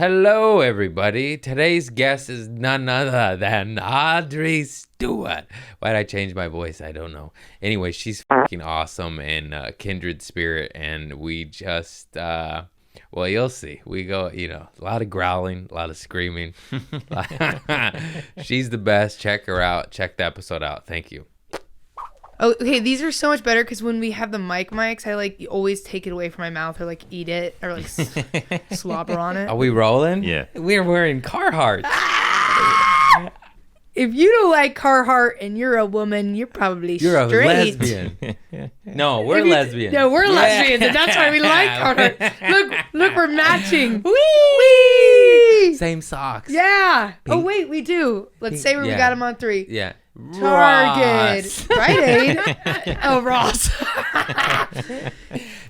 Hello, everybody. Today's guest is none other than Audrey Stewart. Why'd I change my voice? I don't know. Anyway, she's fucking awesome and kindred spirit, and we just, well, you'll see. We go, a lot of growling, a lot of screaming. She's the best. Check her out. Check the episode out. Thank you. Oh, okay, these are so much better because when we have the mics, I always take it away from my mouth or eat it or slobber on it. Are we rolling? Yeah. We're wearing Carhartt. If you don't like Carhartt and you're a woman, you're probably You're a straight. lesbian. No, we're lesbians. No, we're lesbians, and that's why we like Carhartt. Look, we're matching. Whee! Same socks. Yeah. Pink. Oh, wait, we do. Let's say where we got them on 3. Yeah. Target. Ross. Rite Aid. Oh, Ross.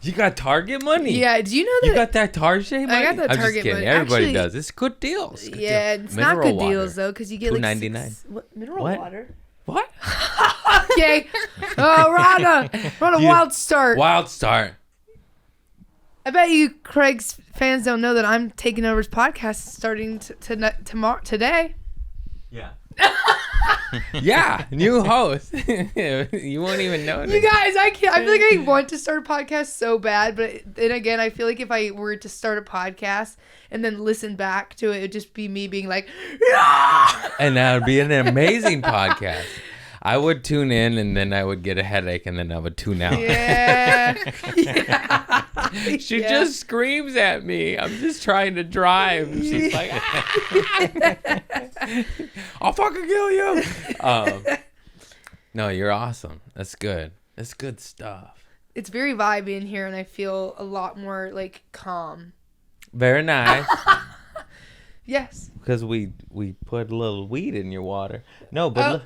You got Target money? Yeah, do you know that? You got that Target money? I got that I'm Target just kidding. money. Everybody Actually, does. It's good deals. Yeah, it's Mineral not good water. deals, though, because you get $2.99. Mineral What? water. What? Okay. Oh, we're on a wild start. Wild start. I bet you Craig's fans don't know that I'm taking over his podcast starting today. Yeah. Yeah, new host. You won't even know. You guys, I feel like I want to start a podcast so bad, but then again, I feel like if I were to start a podcast and then listen back to it, it'd just be me being like, yeah! And that would be an amazing podcast. I would tune in and then I would get a headache and then I would tune out. Yeah. She just screams at me. I'm just trying to drive. And she's like, I'll fucking kill you. No, you're awesome. That's good. That's good stuff. It's very vibey in here, and I feel a lot more calm. Very nice. Yes. Because we put a little weed in your water. No, but look,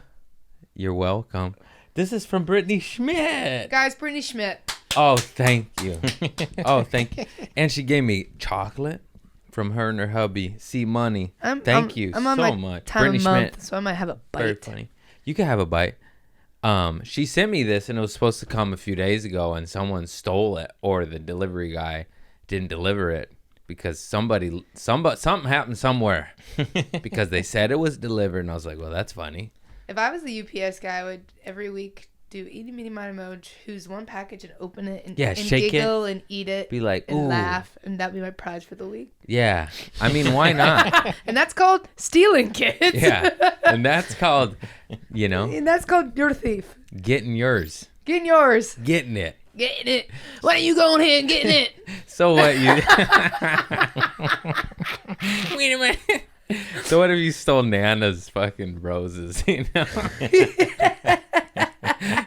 you're welcome. This is from Brittany Schmidt. Guys, Brittany Schmidt. Oh, thank you. Oh, thank you. And she gave me chocolate from her and her hubby. See money. Thank you I'm on so my much. time Brittany of month, Schmidt. so I might have a bite. Very funny. You can have a bite. She sent me this and it was supposed to come a few days ago and someone stole it or the delivery guy didn't deliver it because something happened somewhere because they said it was delivered and I was like, well, that's funny. If I was the UPS guy, I would every week do eeny, meeny, miny, moe, choose one package and open it and shake giggle and eat it. Be like, and ooh. laugh, and that'd be my prize for the week. Yeah. I mean, why not? And that's called stealing, kids. Yeah. And that's called, And that's called you're a thief. getting yours. Getting yours. Getting it. Getting it. Why don't you go ahead and getting it? So what you... Wait a minute. So what if you stole Nana's fucking roses,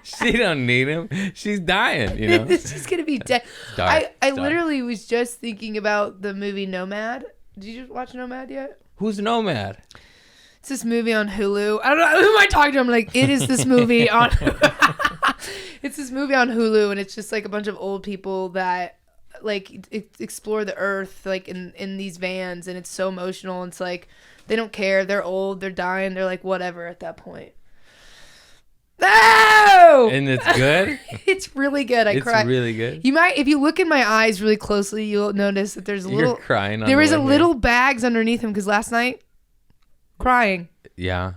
She don't need him. She's dying, She's going to be dead. Dark. I literally was just thinking about the movie Nomad. Did you watch Nomad yet? Who's Nomad? It's this movie on Hulu. I don't know. Who am I talking to? I'm like, it is this movie on... It's this movie on Hulu, and it's just a bunch of old people that explore the earth in these vans, and it's so emotional. It's they don't care. They're old. They're dying. They're whatever at that point. No! And it's good? It's really good. I cry. It's really good? You might, if you look in my eyes really closely, you'll notice that there's a little... You're crying on there is the a way little bags underneath him, because last night, crying. Yeah.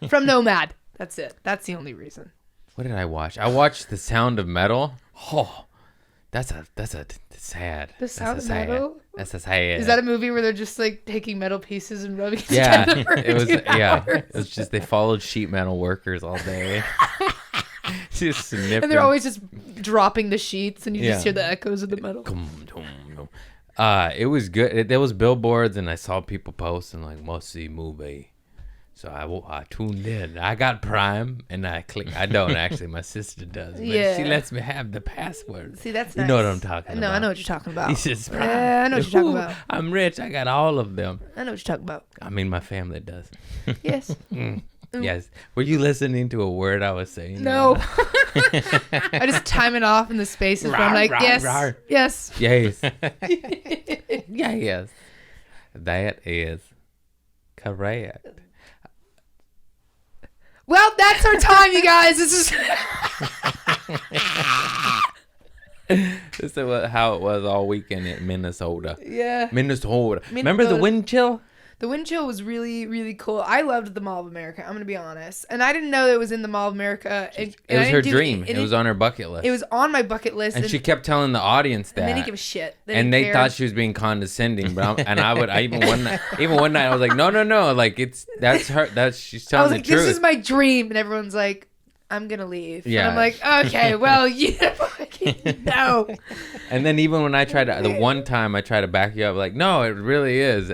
From Nomad. That's it. That's the only reason. What did I watch? I watched The Sound of Metal. Oh, that's sad. The Sound of Metal? That's a sad. Is that a movie where they're just taking metal pieces and rubbing it Yeah, together? it was. Yeah, it was just they followed sheet metal workers all day. Just snipping. And they're always just dropping the sheets, and you just hear the echoes of the metal. It was good. There was billboards, and I saw people posting must see movie. So I tuned in. I got Prime, and I clicked. I don't actually. My sister does. But Yeah. She lets me have the password. See, that's You nice. know what I'm talking about. No, I know what you're talking about. He says Prime. Yeah, I know what you're talking Ooh, about. I'm rich. I got all of them. I know what you're talking about. I mean, my family does. Yes. Yes. Were you listening to a word I was saying? No. I just time it off in the spaces where I'm Rawr, yes, rawr. yes. Yes. Yes. That is correct. Well, that's our time, you guys. This is... This is how it was all weekend in Minnesota. Yeah. Minnesota. Remember the wind chill? The wind chill was really, really cool. I loved the Mall of America. I'm going to be honest. And I didn't know it was in the Mall of America. It was her dream. It was on her bucket list. It was on my bucket list. And she kept telling the audience that. And they didn't give a shit. And they thought she was being condescending. But even one night, I was like, no. Like, that's her. She's telling the truth. This is my dream. And everyone's like, I'm going to leave. Yeah. And I'm like, okay, well, you fucking know. And then even when I tried to, the one time I tried to back you up, like, no, it really is.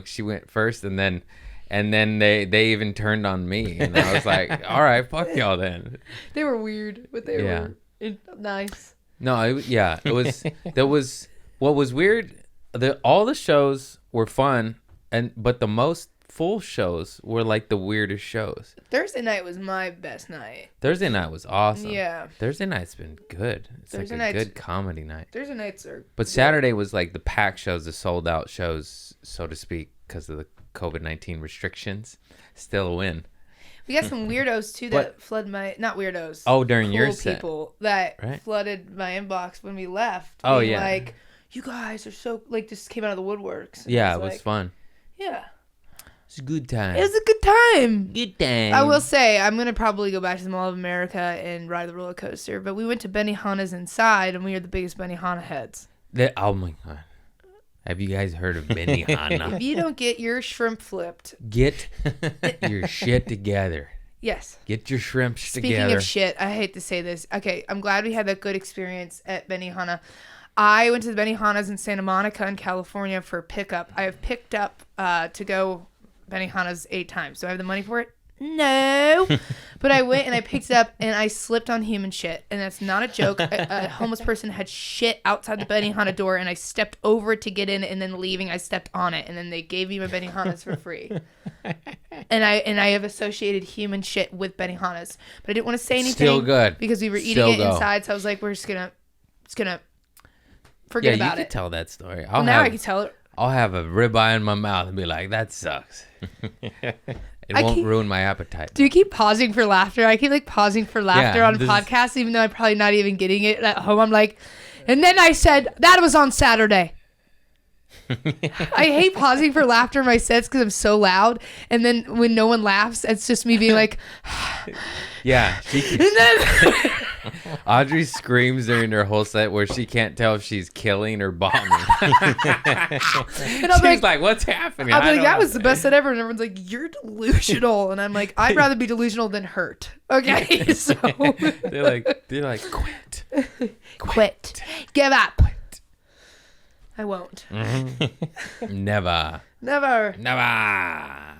She went first and then they even turned on me. And I was like, all right, fuck y'all then. They were weird, but they were nice. No, it was what was weird, all the shows were fun, but the most full shows were like the weirdest shows. Thursday night was my best night. Thursday night was awesome. Yeah. Thursday night's been good. It's like a good comedy night. Thursday nights are But Saturday was like the packed shows, the sold out shows, so to speak, because of the COVID-19 restrictions. Still a win. We got some weirdos too that flooded my, not weirdos. Oh, during cool your set. people that flooded my inbox when we left. Oh, yeah. Like, you guys are so, like, just came out of the woodworks. Yeah, it was fun. Yeah. It was a good time. It was a good time. Good time. I will say, I'm going to probably go back to the Mall of America and ride the roller coaster. But we went to Benihana's inside, and we are the biggest Benihana heads. Oh, my God. Have you guys heard of Benihana? If you don't get your shrimp flipped. Get your shit together. Yes. Get your shrimps together. Speaking of shit, I hate to say this. Okay, I'm glad we had that good experience at Benihana. I went to the Benihana's in Santa Monica in California for pickup. I have picked up to go Benihana's 8 times. Do I have the money for it? No. But I went and I picked it up and I slipped on human shit. And that's not a joke. A homeless person had shit outside the Benihana door and I stepped over it to get in, and then leaving I stepped on it, and then they gave me my Benihanas for free. And I have associated human shit with Benihanas. But I didn't want to say anything. Still good. Because we were eating it inside, so I was like, we're just gonna forget about it. You could tell that story. I can tell it. I'll have a ribeye in my mouth and be like, that sucks. It won't ruin my appetite. Do you keep pausing for laughter? I keep pausing for laughter on podcasts, even though I'm probably not even getting it at home. I'm like, and then I said, that was on Saturday. I hate pausing for laughter in my sets because I'm so loud. And then when no one laughs, it's just me being like, yeah. And then Audrey screams during her whole set where she can't tell if she's killing or bombing. And she's like, what's happening? I'll be like, that was the best set ever. And everyone's like, you're delusional. And I'm like, I'd rather be delusional than hurt. Okay. So they're like, quit. Quit. Give up. I won't. Never. No,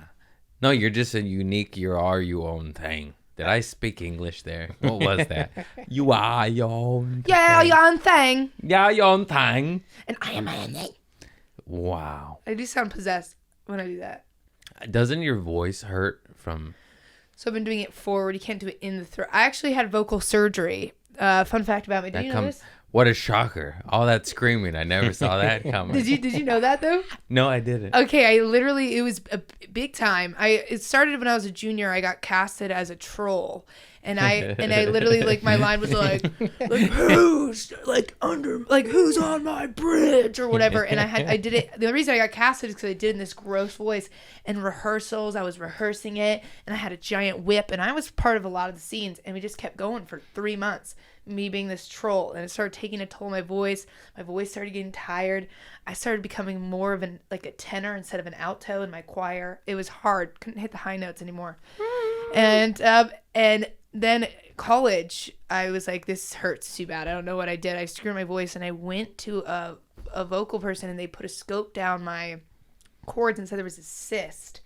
you're just a unique, you own thing. Did I speak English there? What was that? You are your own thing. Yeah, your own thing. Yeah, your own thing. And I am my own thing. Wow. I do sound possessed when I do that. Doesn't your voice hurt from... So I've been doing it forward. You can't do it in the throat. I actually had vocal surgery. Fun fact about me. Did you know this? What a shocker. All that screaming. I never saw that coming. Did you know that though? No, I didn't. Okay, it was a big time. It started when I was a junior. I got casted as a troll. And I literally my line was like who's who's on my bridge or whatever. And I did it. The reason I got casted is because I did it in this gross voice. And rehearsals, I was rehearsing it, and I had a giant whip, and I was part of a lot of the scenes, and we just kept going for 3 months. Me being this troll, and it started taking a toll on my voice. My voice started getting tired. I started becoming more of a tenor instead of an alto in my choir. It was hard. Couldn't hit the high notes anymore. And then college, I was like, this hurts too bad. I don't know what I did. I screwed my voice, and I went to a vocal person, and they put a scope down my cords and said there was a cyst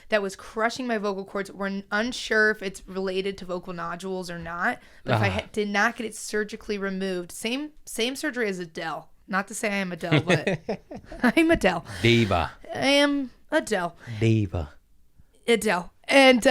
that was crushing my vocal cords. We're unsure if it's related to vocal nodules or not, but if I did not get it surgically removed, same surgery as Adele. Not to say I am Adele, but I'm Adele. Diva. I am Adele. Diva. Adele. And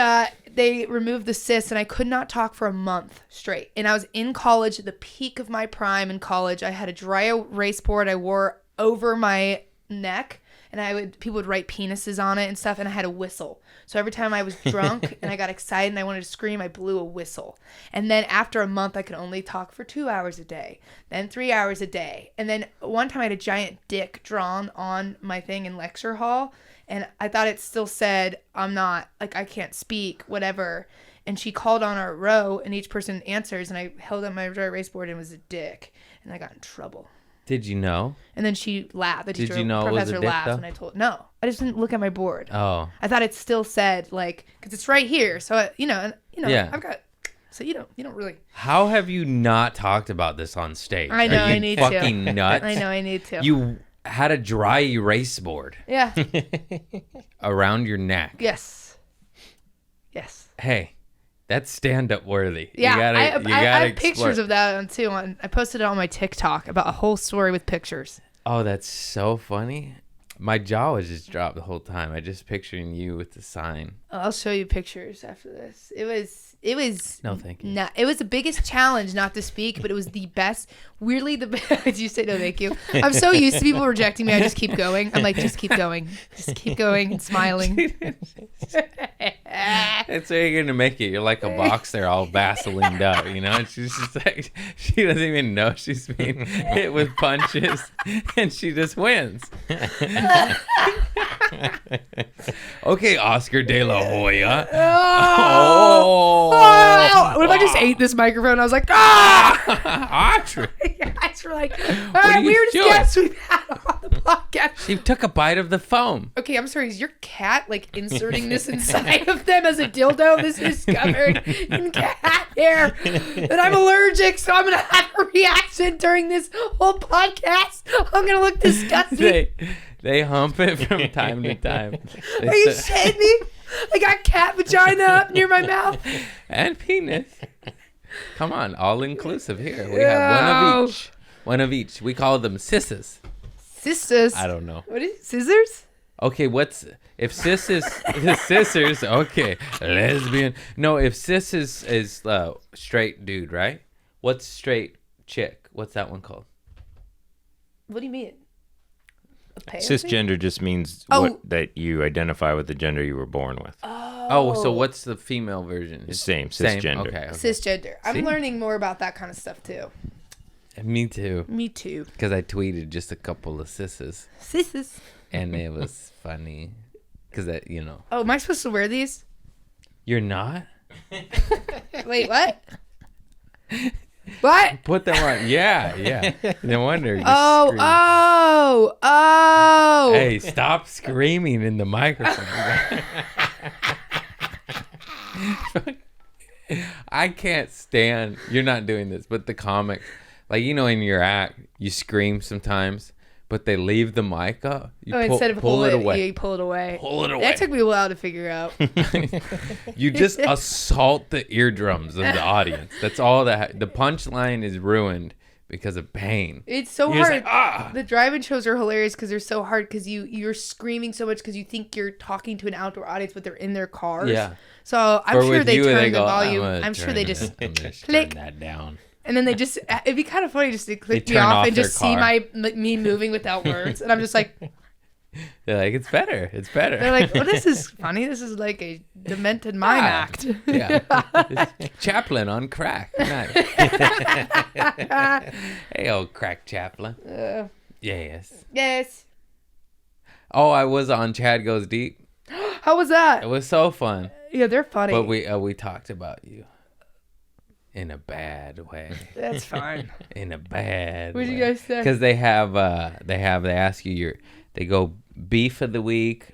they removed the cyst, and I could not talk for a month straight. And I was in college, at the peak of my prime in college. I had a dry erase board I wore over my neck, and people would write penises on it and stuff, and I had a whistle. So every time I was drunk and I got excited and I wanted to scream, I blew a whistle. And then after a month, I could only talk for 2 hours a day, then 3 hours a day. And then one time I had a giant dick drawn on my thing in lecture hall, and I thought it still said, I can't speak, whatever. And she called on our row, and each person answers, and I held up my dry erase board, and it was a dick, and I got in trouble. Did you know? And then she laughed. The teacher, Did you know it was a professor dick, laughed, though? and I told no. I just didn't look at my board. Oh. I thought it still said because it's right here. So Yeah. I've got. So you don't really. How have you not talked about this on stage? I know. Are you I need fucking to. nuts? I know. I need to. You had a dry erase board Yeah. around your neck. Yes. Hey, that's stand-up worthy. Yeah. You gotta I have explore. pictures of that too. I posted it on my TikTok about a whole story with pictures. Oh, that's so funny. My jaw was just dropped the whole time. I just picturing you with the sign. I'll show you pictures after this. It was No, thank you. It was the biggest challenge not to speak, but it was the best. Weirdly, the best. You say no, thank you. I'm so used to people rejecting me. I just keep going. I'm like, just keep going and smiling. That's how you're gonna make it. You're like a boxer, all Vaselined up, you know. And she's just like, she doesn't even know she's being hit with punches, and she just wins. Okay, Oscar De La Hoya. Oh. What if I just ate this microphone? I was like, Audrey. Guys were like, are you weirdest doing? guest we've had on the podcast. She took a bite of the foam. Okay, I'm sorry. Is your cat inserting this inside of them as a dildo? This is covered in cat hair, and I'm allergic, so I'm gonna have a reaction during this whole podcast. I'm gonna look disgusting. They hump it from time to time. Are you shitting me? I got cat vagina up near my mouth. And penis. Come on, all inclusive here. We have one of each. We call them sisses. Sisters. I don't know. What is it? Scissors? Okay, if sis is scissors? Okay, lesbian. No, if sis is straight dude, right? What's straight chick? What's that one called? What do you mean? Cisgender just means that you identify with the gender you were born with. Oh, so what's the female version? Same, cisgender. Okay. Cisgender. I'm See? learning more about that kind of stuff too. Me too. Me too. Because I tweeted just a couple of sisses, Sisses. and it was funny. Because Oh, am I supposed to wear these? You're not? Wait, what? What? Put them on. Yeah. No wonder. You Oh. Hey, stop screaming in the microphone. I can't stand. You're not doing this, but the comic, in your act, you scream sometimes, but they leave the mic up. You Instead of pull it away. you pull it away. Pull it away. That took me a while to figure out. You just assault the eardrums of the audience. That's all that. The punchline is ruined because of pain. It's so You're hard. just like, The drive-in shows are hilarious because they're so hard because you're screaming so much because you think you're talking to an outdoor audience, but they're in their cars. Yeah. So I'm sure they turn the volume. I'm I'm sure they just click that down. And then they just, it'd be kind of funny just to click me turn off off and their just see car. me moving without words. And I'm just like, They're like, it's better. they're like, well, this is funny. This is like a demented mime act. Yeah. It's Chaplin on crack. Nice. Hey, old crack Chaplin. Yes. Yes. Oh, I was on Chad Goes Deep. How was that? It was so fun. Yeah, they're funny. But we talked about you in a bad way. That's fine. In a bad What'd way. you guys say? Because they ask you they go beef of the week,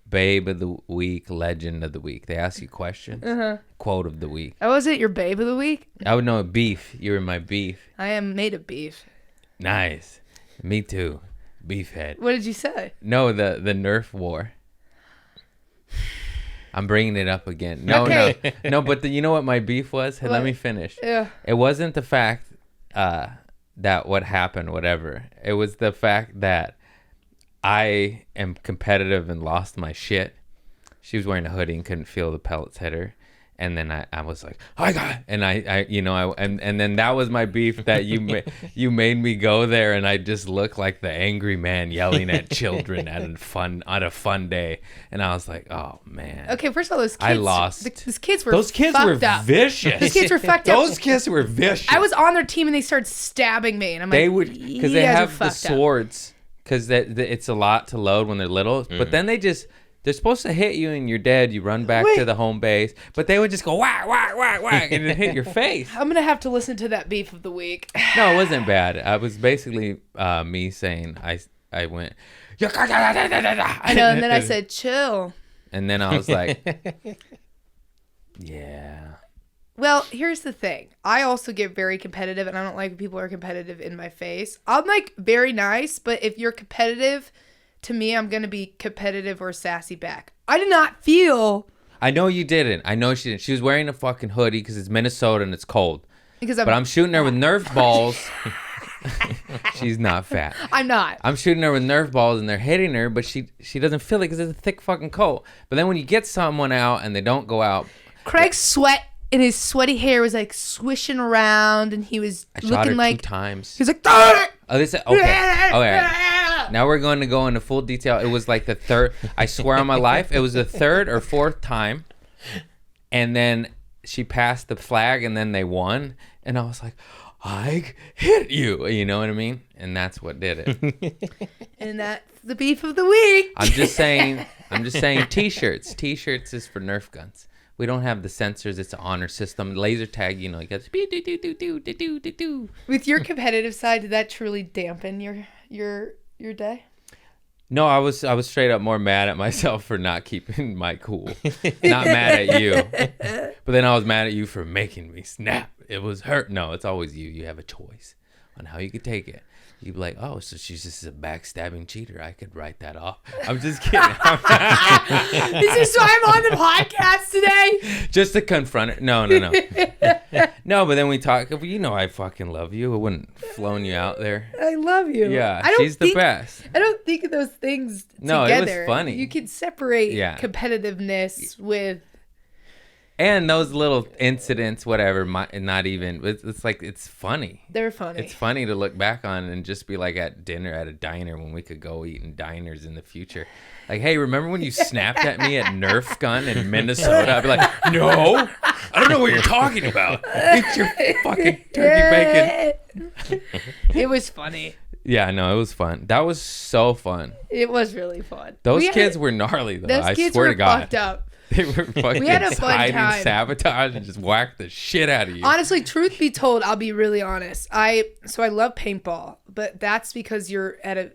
babe of the week, legend of the week. They ask you questions. Quote of the week. Oh, was it your babe of the week? I would know beef. You were my beef. I am made of beef. Nice. Me too. Beef head. What did you say? No, the nerf war. I'm bringing it up again. No, Okay. no. But you know what my beef was? Hey, let me finish. Yeah. It wasn't the fact that what happened, whatever. It was the fact that I am competitive and lost my shit. She was wearing a hoodie and couldn't feel the pellets hit her. And then I was like, I got it. And and then that was my beef that you made me go there, and I just looked like the angry man yelling at children at a fun day. And I was like, oh man. Okay, first of all, those kids. I lost. Those kids were Those kids were fucked up. vicious. Those kids were fucked up. Those kids were vicious. I was on their team and they started stabbing me, and I'm they like, would because they have the swords because it's a lot to load when they're little. But then they're supposed to hit you and you're dead. You run back to the home base. But they would just go whack, whack, whack, whack, and it hit your face. I'm going to have to listen to that beef of the week. No, it wasn't bad. I was basically me saying, I went, I know, and then I said, chill. And then I was like, yeah. Well, here's the thing. I also get very competitive, and I don't like when people are competitive in my face. I'm like very nice, but if you're competitive... To me, I'm going to be competitive or sassy back. I did not feel... I know you didn't. I know she didn't. She was wearing a fucking hoodie because it's Minnesota and it's cold. But I'm shooting her with Nerf balls. She's not fat. I'm not. I'm shooting her with Nerf balls and they're hitting her, but she doesn't feel it because it's a thick fucking coat. But then when you get someone out and they don't go out... Craig's sweat and his sweaty hair was like swishing around, and he was looking like... 2 times. He was like... Oh, this is... Okay. All right. Now we're going to go into full detail. It was like the third, I swear on my life, it was the 3rd or 4th time. And then she passed the flag and then they won. And I was like, I hit you. You know what I mean? And that's what did it. And that's the beef of the week. I'm just saying t-shirts. T-shirts is for Nerf guns. We don't have the sensors. It's an honor system. Laser tag, you know, you got do. With your competitive side, did that truly dampen your day? No, I was straight up more mad at myself for not keeping my cool. Not mad at you. But then I was mad at you for making me snap. It was hurt. No, it's always you. You have a choice on how you could take it. You'd be like, oh, so she's just a backstabbing cheater. I could write that off. I'm just kidding. This is why I'm on the podcast today. Just to confront it. No. No, but then we talk. You know I fucking love you. I wouldn't have flown you out there. I love you. Yeah, she's the best. I don't think of those things together. No, it was funny. You can separate competitiveness with... And those little incidents, whatever, not even, it's like, it's funny. They're funny. It's funny to look back on and just be like at dinner at a diner when we could go eat in diners in the future. Like, hey, remember when you snapped at me at Nerf gun in Minnesota? I'd be like, no, I don't know what you're talking about. Eat your fucking turkey bacon. It was funny. Yeah, no, it was fun. That was so fun. It was really fun. Those kids were gnarly, though. I swear to God. Fucked up. They were fucking hiding sabotage and just whacked the shit out of you. Honestly, truth be told, I'll be really honest. I love paintball, but that's because you're at a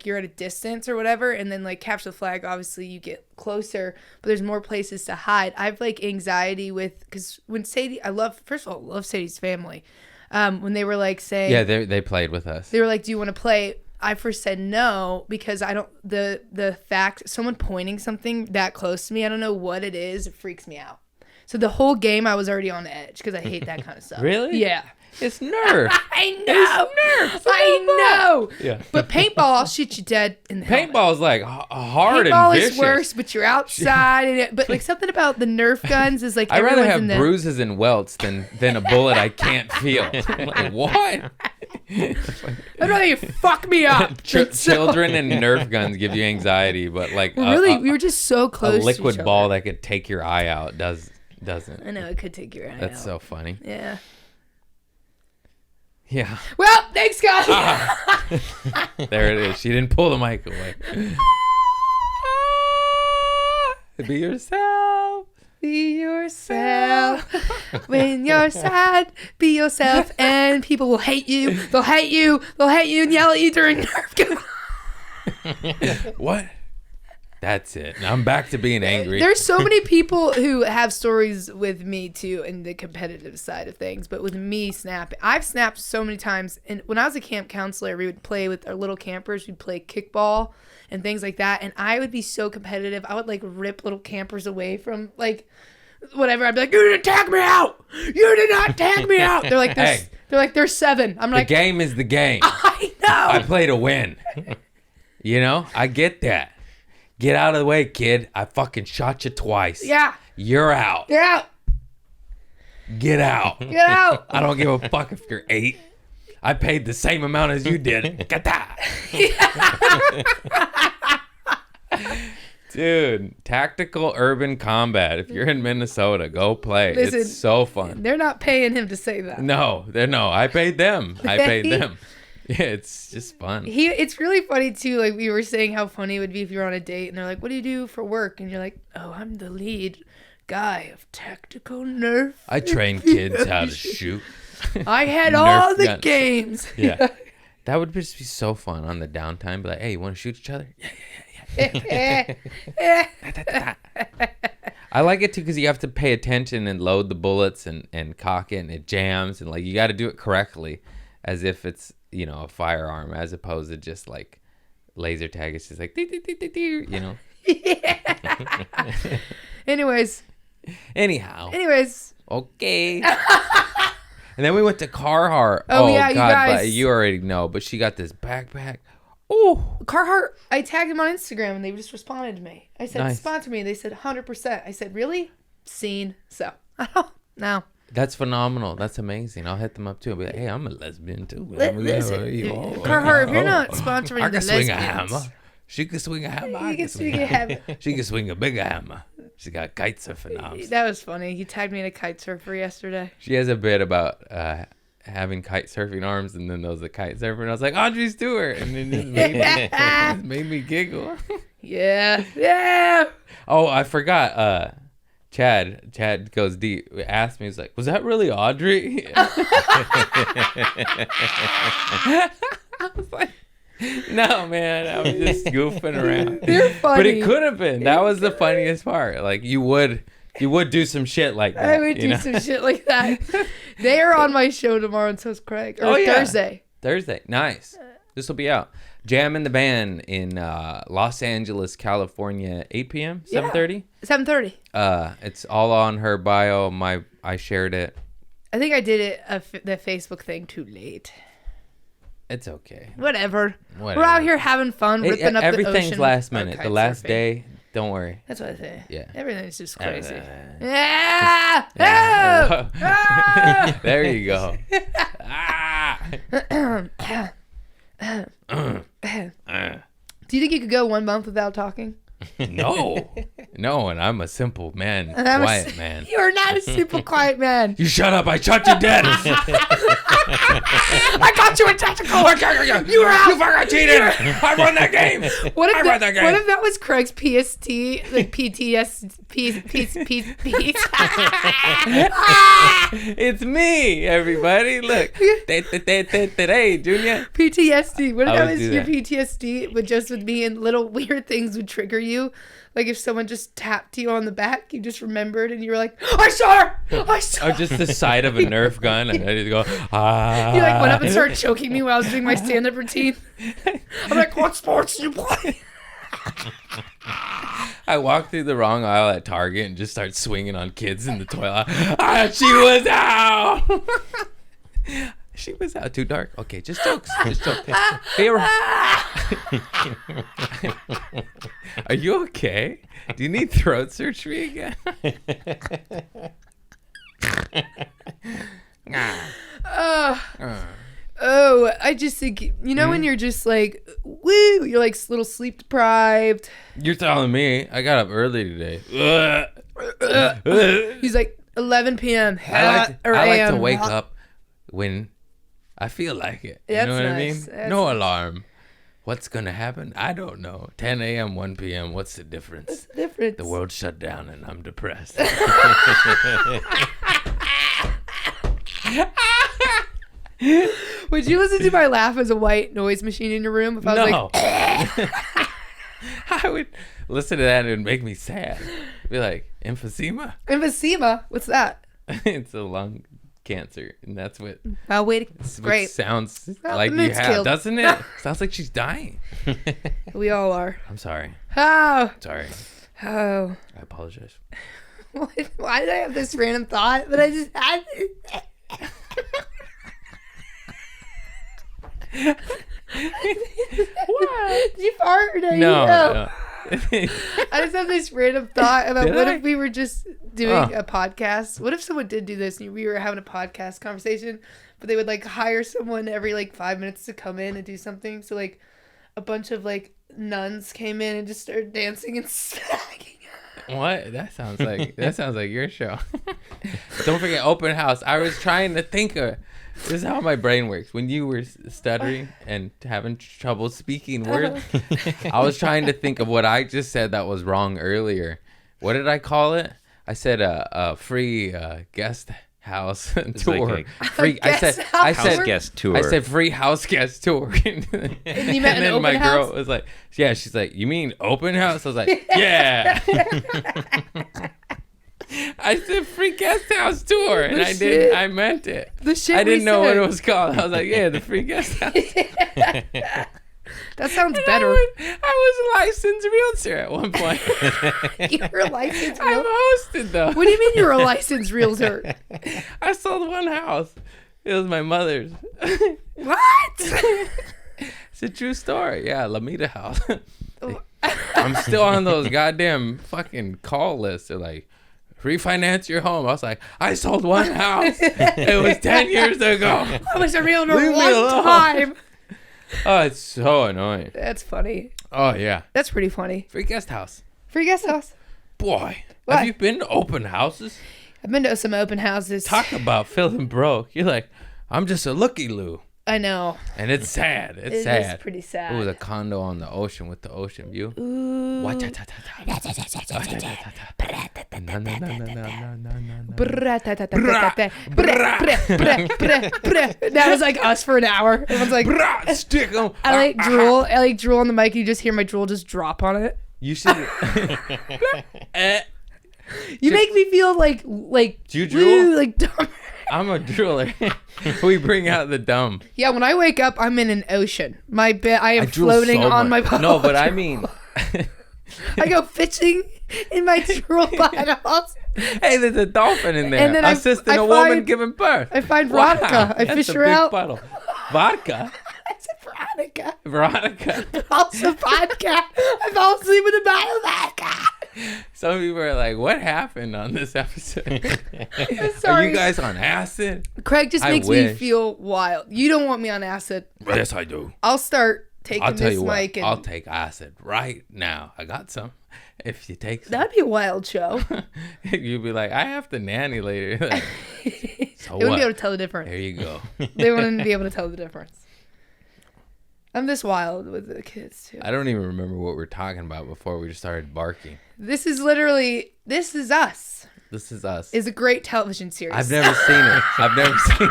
you're at a distance or whatever, and then like capture the flag, obviously you get closer, but there's more places to hide. I have like anxiety because when Sadie, first of all, love Sadie's family. When they were like saying, yeah, they played with us. They were like, do you want to play? I first said no because I don't, the fact, someone pointing something that close to me, I don't know what it is, it freaks me out. So the whole game I was already on edge because I hate that kind of stuff. Really? Yeah. It's Nerf. I know. It's Nerf. I know. Yeah. But paintball, I'll shoot you dead in the Paintball is like hard paintball and vicious. Is worse, but you're outside. But like something about the Nerf guns is like I'd rather have bruises and welts than a bullet I can't feel. Like, what? I'd rather you fuck me up. Children and Nerf guns give you anxiety, but like we were just so close. A liquid to each ball other. that could take your eye out doesn't. I know it could take your eye out. That's so funny. Yeah. Yeah. Well, thanks, guys. There it is. She didn't pull the mic away. Be yourself. Be yourself. When you're sad, be yourself, and people will hate you. They'll hate you. They'll hate you and yell at you during Nerf. What? That's it. I'm back to being angry. There's so many people who have stories with me too in the competitive side of things, but with me snapping, I've snapped so many times. And when I was a camp counselor, we would play with our little campers. We'd play kickball and things like that. And I would be so competitive. I would like rip little campers away from like whatever. I'd be like, you didn't tag me out. You did not tag me out. They're like, they're 7. I'm like, the game is the game. I know. I play to win. You know, I get that. Get out of the way, kid. I fucking shot you twice. Yeah. You're out. You're out. Get out. Get out. I don't give a fuck if you're 8. I paid the same amount as you did. Get that. Dude, tactical urban combat. If you're in Minnesota, go play. Listen, it's so fun. They're not paying him to say that. No. I paid them. I paid them. Yeah, it's just fun. It's really funny too. Like we were saying, how funny it would be if you're on a date and they're like, "What do you do for work?" And you're like, "Oh, I'm the lead guy of tactical nerf. I train kids how to shoot. I had Nerf all the guns." games." Yeah, that would just be so fun on the downtime. Be like, "Hey, you want to shoot each other?" Yeah. I like it too because you have to pay attention and load the bullets and cock it, and it jams, and like you got to do it correctly, as if it's a firearm, as opposed to just like laser tag. It's just like Yeah. Anyways. Okay. And then we went to Carhartt. Oh yeah, God, you guys. but you already know. But she got this backpack. Oh, Carhartt. I tagged them on Instagram and they just responded to me. I said, Nice. "Sponsor me." They said 100%. I said, "Really?" Seen. So I don't know. that's phenomenal. That's amazing. I'll hit them up too. I'll be like, hey, I'm a lesbian too. Listen, Carhartt, if you're not sponsoring I the can swing a lesbians, hammer. She can swing a hammer. You can swing a hammer. She can swing a bigger hammer. She got kite surfing arms. That was funny. You tagged me in a kite surfer yesterday. She has a bit about having kite surfing arms, and then there was a kite surfer, and I was like, Audrey Stewart, and it just made me giggle. Yeah. Oh, I forgot. Chad goes deep. Asked me, he's like, was that really Audrey? I was like, no, man, I was just goofing around. You're funny. But it could have been. That was the funniest part. Like you would do some shit like that. I would do some shit like that. They are on my show tomorrow, and so is Craig. Or Thursday. Nice. This will be out. Jam in the Band in Los Angeles, California, 8 p.m., 7:30? 7:30. It's all on her bio. I shared it. I think I did it the Facebook thing too late. It's okay. Whatever. We're out here having fun, ripping up the ocean. Everything's last minute. The last day, don't worry. That's what I say. Yeah. Everything's just crazy. Yeah. Ah! There you go. Do you think you could go 1 month without talking? No, and I'm a simple man, quiet man. You are not a simple quiet man. You shut up! I shot you dead. I got you in tactical. You were out. You fucking cheated. I won that game. What if that was Craig's PST, like PTSD? It's me, everybody. Look, today, Junior. PTSD. What if I that would was do your that. PTSD, but just with me and little weird things would trigger you? Like if someone just tapped you on the back, you just remembered and you were like, I saw her! I saw her! Or just the sight of a Nerf gun and I just go, ah. You like went up and started choking me while I was doing my stand-up routine. I'm like, what sports do you play? I walked through the wrong aisle at Target and just started swinging on kids in the toilet. She was out! She was out. Too dark? Okay, just jokes. Hey, are you okay? Do you need throat surgery again? Oh, I just think, when you're just like, woo, you're like a little sleep deprived. You're telling me. I got up early today. He's like 11 p.m. I like to wake up when I feel like it. You know what I mean? No alarm. What's going to happen? I don't know. 10 a.m., 1 p.m. What's the difference? What's the difference? The world shut down and I'm depressed. Would you listen to my laugh as a white noise machine in your room? If I was like, I would listen to that and it would make me sad. Be like, emphysema? Emphysema? What's that? It's a lung cancer, and that's what. Oh, wait. Great. Sounds like you have, killed. Doesn't it? Sounds like she's dying. We all are. I'm sorry. Oh. Sorry. Oh. I apologize. Why did I have this random thought? But I just had it. What? Did you fart? Or No. I just have this random thought about if we were just doing a podcast. What if someone did do this and we were having a podcast conversation, but they would like hire someone every like 5 minutes to come in and do something. So like a bunch of like nuns came in and just started dancing and smacking. What? That sounds like your show. Don't forget open house. I was trying to think of. This is how my brain works. When you were stuttering and having trouble speaking words, I was trying to think of what I just said that was wrong earlier. What did I call it? I said a free guest house tour. Like free. I said house guest tour. I said free house guest tour. And you meant an open my house? girl was like, yeah. She's like, you mean open house? I was like, yeah. I said free guest house tour, and I meant it. The shit I didn't know said. what it was called. I was like, yeah, the free guest house. That sounds better. I was a licensed realtor at one point. You were a licensed I'm realtor? hosted though. What do you mean you're a licensed realtor? I sold one house. It was my mother's. What? It's a true story. Yeah, Lamita House. I'm still on those goddamn fucking call lists. They're like, refinance your home. I was like, I sold one house. It was 10 years ago. I was a realtor Leave me one alone. time. Oh, it's so annoying. That's funny. Oh, yeah. That's pretty funny. Free guest house. Free guest house. Boy, What? have you been to open houses? I've been to some open houses. Talk about feeling broke. You're like, I'm just a looky-loo. I know. And it's sad. It's It sad. is pretty sad. It was a condo on the ocean with the ocean view. Ooh. That was like us for an hour. Everyone's like, stick 'em. I like drool on the mic. You just hear my drool just drop on it. You should. You make me feel like Do you drool? like dumb. I'm a drooler. We bring out the dumb. Yeah, when I wake up, I'm in an ocean. I am drool floating so on much. my boat. No, but I mean. I go fishing in my drool bottles. Hey, there's a dolphin in there. And then assisting I a woman find- giving birth. I find Wow, Veronica. I that's fish a her big out. Bottle. Vodka? I said Veronica. Veronica. Also vodka. I fall asleep with a bottle of vodka. Some people are like, what happened on this episode? Are Sorry. you guys on acid? Craig just I makes me wish. feel wild. You don't want me on acid. Yes, I do. I'll start taking I'll tell this you what. mic and I'll take acid right now. I got some. If you take some. that'd be a wild show. You'd be like, I have to nanny later. Like, so They wouldn't what? be able to tell the difference. There you go. They wouldn't be able to tell the difference. I'm this wild with the kids too. I don't even remember what we were talking about before we just started barking. This is literally This Is Us. This is us. Is a great television series. I've never seen it. I've never seen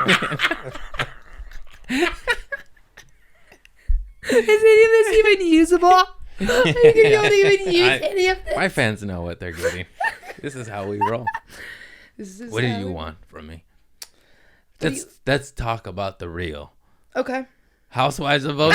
it. Is any of this even usable? You don't even use any of this. My fans know what they're getting. This is how we roll. This is What do how you we- want from me? What do Let's talk about the real Okay. Housewives of OC.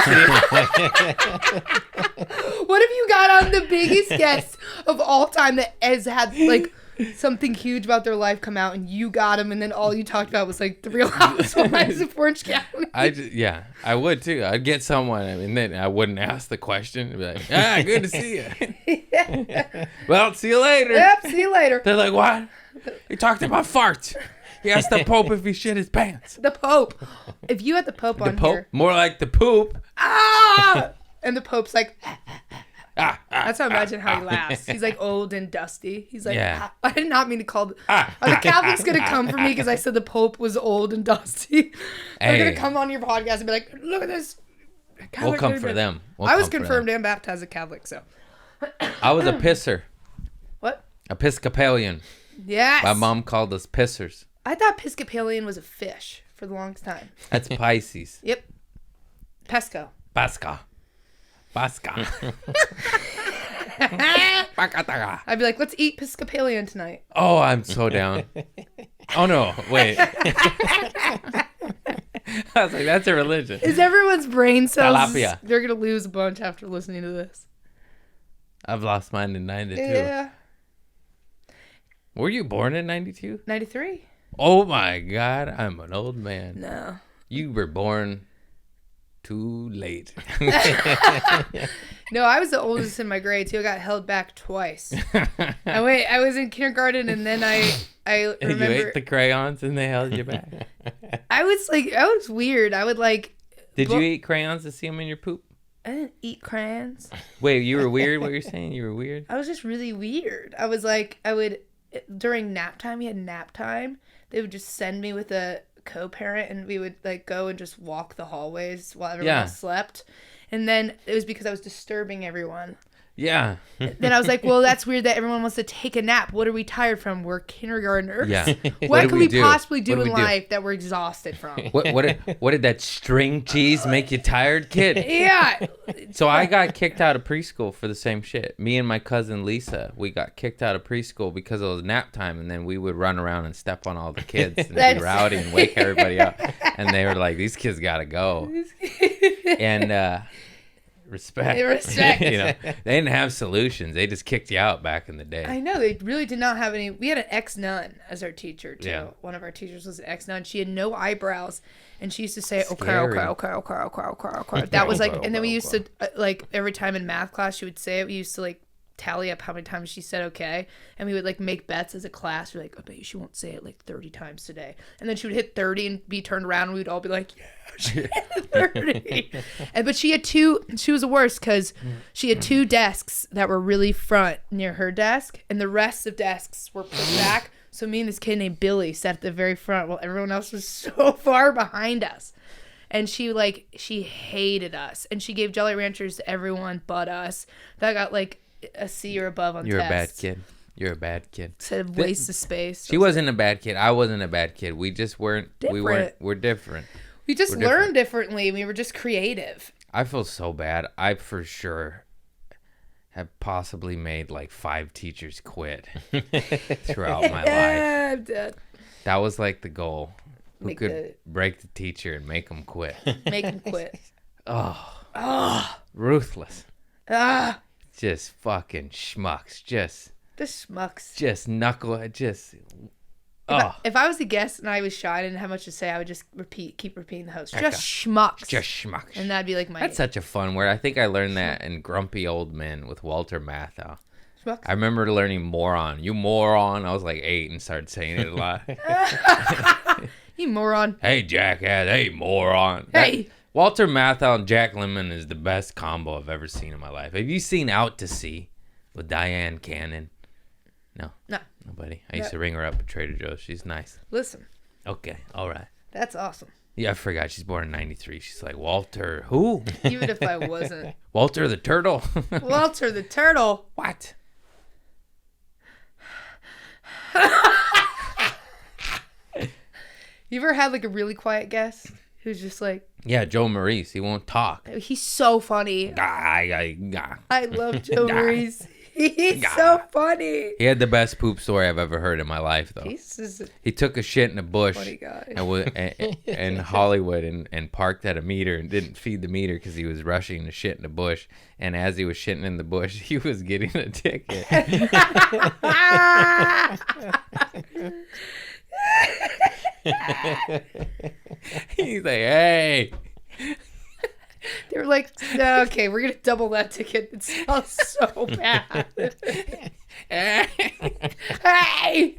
What if you got on the biggest guest of all time that has had like something huge about their life come out and you got him and then all you talked about was like the Real Housewives of Orange County? I would too. I'd get someone and then I wouldn't ask the question. I'd be like, good to see you. Well, see you later. Yep, see you later. They're like, what? He talked about farts. He asked the Pope if he shit his pants. The Pope. If you had the Pope The on Pope? here. More like the poop. Ah! And the Pope's like, that's how I imagine how he ah. laughs. He's like old and dusty. He's like, Yeah. I did not mean to call. Are the Catholics going to come for me because I said the Pope was old and dusty? They're going Hey. to come on your podcast and be like, look at this. We'll Catholic come dude." for them. I was confirmed and baptized a Catholic, so. I was a pisser. What? Episcopalian. Yes. My mom called us pissers. I thought Episcopalian was a fish for the longest time. That's Pisces. Yep. Pesco. Pasca. I'd be like, let's eat Episcopalian tonight. Oh, I'm so down. Oh, no. Wait. I was like, that's a religion. Is everyone's brain cells, Tilapia. they're going to lose a bunch after listening to this. I've lost mine in 92. Yeah. Were you born in 92? 93? Oh, my God. I'm an old man. No. You were born Too late. No, I was the oldest in my grade too. I got held back twice. I was in kindergarten, and then I remember You ate the crayons and they held you back. I was weird. I would like. Did you eat crayons to see them in your poop? I didn't eat crayons. Wait, you were weird? What you're saying? You were weird? I was just really weird. I was like, during nap time, we had nap time. They would just send me with a co-parent, and we would like go and just walk the hallways while everyone else slept. And then it was because I was disturbing everyone. Yeah. Then I was like, well, that's weird that everyone wants to take a nap. What are we tired from? We're kindergartners. Yeah. What can we possibly do in life that we're exhausted from? What did that string cheese make you tired, kid? Yeah. So I got kicked out of preschool for the same shit. Me and my cousin Lisa, we got kicked out of preschool because it was nap time, and then we would run around and step on all the kids and be rowdy and wake everybody up. And they were like, these kids gotta go. And respect. You know, they didn't have solutions. They just kicked you out back in the day. I know. They really did not have any. We had an ex-nun as our teacher, too. Yeah. One of our teachers was an ex-nun. She had no eyebrows, and she used to say, okay. That was like, and then we used to, like, every time in math class she would say it, we used to, like, tally up how many times she said okay, and we would like make bets as a class. We're like, I bet you she won't say it like 30 times today. And then she would hit 30 and be turned around, and we'd all be like, yeah, she hit 30. But she was the worst because she had two desks that were really front near her desk, and the rest of desks were pushed back. So me and this kid named Billy sat at the very front while everyone else was so far behind us. And she hated us, and she gave Jolly Ranchers to everyone but us. That got like a C or above on You're tests. You're a bad kid. Said of waste of space. She wasn't a bad kid. I wasn't a bad kid. We just weren't. We're different. We just learned differently. We were just creative. I feel so bad. I for sure have possibly made like 5 teachers quit throughout my life. I'm dead. That was like the goal. Who could break the teacher and make them quit? Make them quit. Oh. Ruthless. Just fucking schmucks. Just schmucks. Just knucklehead. Just. If I was a guest and I was shy and didn't have much to say, I would just keep repeating the host. Just schmucks. Just schmucks. And that'd be like my. That's such a fun word. I think I learned that in Grumpy Old Men with Walter Matthau. Schmucks. I remember learning moron. You moron. I was like 8 and started saying it a lot. You moron. Hey, jackass. Hey, moron. Hey. Walter Matthau and Jack Lemmon is the best combo I've ever seen in my life. Have you seen Out to Sea with Diane Cannon? No. Nobody. I used to ring her up at Trader Joe's. She's nice. Listen. Okay. All right. That's awesome. Yeah, I forgot. She's born in 93. She's like, Walter, who? Even if I wasn't. Walter the Turtle. Walter the Turtle. What? You ever had like a really quiet guest who's just like... Yeah, Joe Maurice. He won't talk. He's so funny. I love Joe Maurice. He's so funny. He had the best poop story I've ever heard in my life, though. He took a shit in a bush in Hollywood and parked at a meter and didn't feed the meter because he was rushing to shit in the bush. And as he was shitting in the bush, he was getting a ticket. He's like, hey. They were like, okay, we're going to double that ticket. It smells so bad. Hey.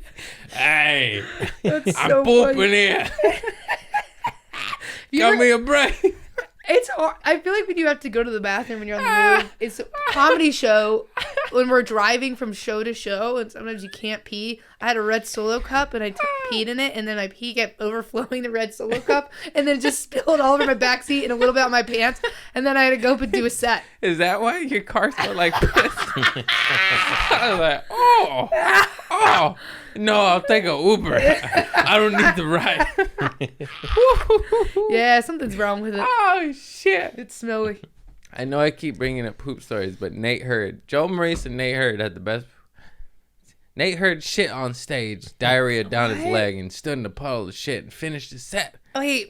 Hey. That's I'm so pooping funny. here. Got me a break. It's hard. I feel like when you have to go to the bathroom when you're on the move, it's a comedy show when we're driving from show to show and sometimes you can't pee. I had a red Solo cup and I peed in it and then my pee kept overflowing the red Solo cup and then it just spilled all over my backseat and a little bit on my pants and then I had to go up and do a set. Is that why your car smelled like piss? I was like, oh, no, I'll take an Uber. I don't need the ride. Yeah, something's wrong with it. Oh, shit. It's smelly. I know I keep bringing up poop stories, but Nate Hurd, Joe Maurice and Nate Hurd had the best. Nate Hurd shit on stage, diarrhea down his leg, and stood in a puddle of shit and finished his set. Wait.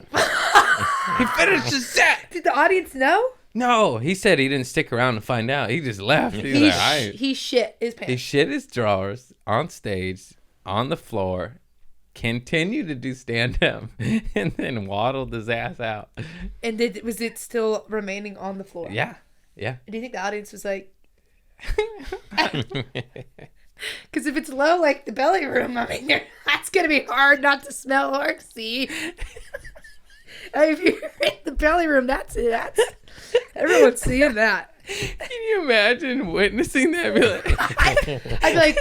He finished his set. Did the audience know? No, he said he didn't stick around to find out. He just left. He shit his pants. He shit his drawers on stage, on the floor, continued to do stand-up and then waddled his ass out. And was it still remaining on the floor? Yeah. Do you think the audience was like... Because if it's low like the belly room, I mean, that's going to be hard not to smell or see. If you're in the belly room, that's it. Everyone's seeing that. Can you imagine witnessing that? Be like, I'd be like...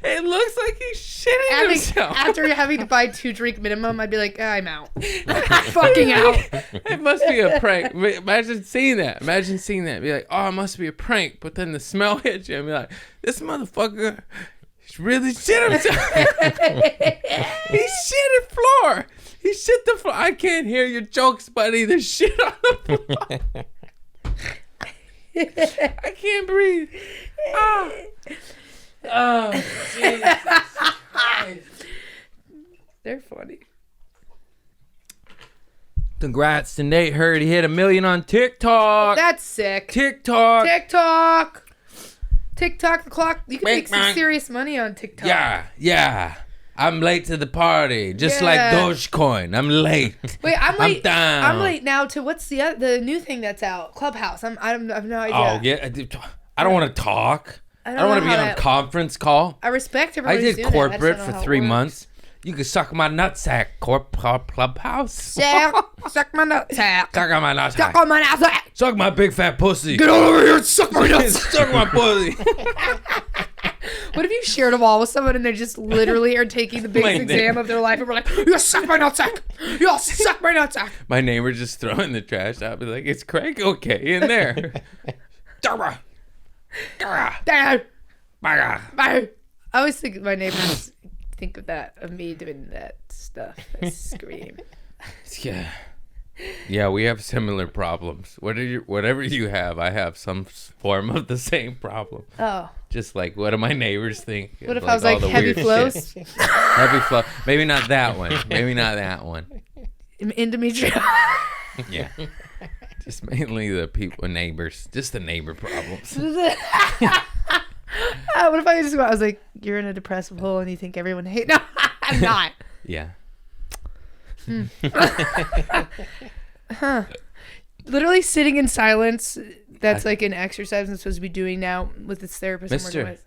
It looks like he's shitting himself. After having to buy 2 drink minimum, I'd be like, I'm out. I'm fucking out. It must be a prank. Imagine seeing that. Be like, oh, it must be a prank. But then the smell hits you and be like, this motherfucker really shit himself. He shit the floor. He shit the floor. I can't hear your jokes, buddy. There's shit on the floor. I can't breathe. Oh, Jesus Christ. They're funny. Congrats to Nate Hurd. He hit 1 million on TikTok. That's sick. TikTok the clock. You can make some serious money on TikTok. Yeah. I'm late to the party, just like Dogecoin. I'm late. Wait, I'm late. I'm down. I'm late now to what's the new thing that's out? Clubhouse. I have no idea. Oh yeah. I don't want to talk. I don't want to be on a conference call. I respect everybody. I did corporate for 3 months. You can suck my nutsack, Clubhouse. Suck my nutsack. Suck on my nutsack. Suck on my nutsack. Suck my big fat pussy. Get over here and suck my nutsack. Suck my pussy. What if you shared a wall with someone and they just literally are taking the biggest exam of their life and we're like, you suck my nutsack. You suck my nutsack. My neighbor just throwing the trash out. Be like, is Craig okay in there? Dad. I always think my neighbors think of me doing that stuff. I scream. Yeah, we have similar problems. Whatever you have, I have some form of the same problem. Oh. Just like, what do my neighbors think? What if I was like heavy flows? Heavy flow. Maybe not that one. Endometrial. Yeah. Just mainly the people, neighbors. Just the neighbor problems. What if I I was like, you're in a depressive hole and you think everyone hates... No, I'm not. Yeah. Literally sitting in silence. That's like an exercise I'm supposed to be doing now with this therapist I'm working with.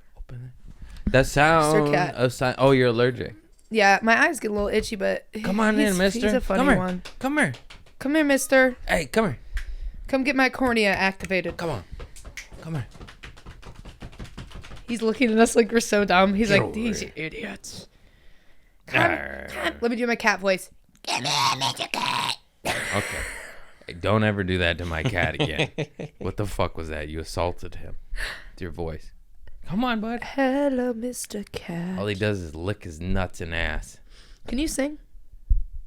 That sound of oh, you're allergic. Yeah, my eyes get a little itchy, but come on in, mister. He's a funny one. Come here. Come here, mister. Hey, come here. Come get my cornea activated. Come on. Come here. He's looking at us like we're so dumb. He's like, these idiots. Come. Let me do my cat voice. Come here, Mr. Cat. Okay. Hey, don't ever do that to my cat again. What the fuck was that? You assaulted him with your voice. Come on, bud. Hello, Mr. Cat. All he does is lick his nuts and ass. Can you sing?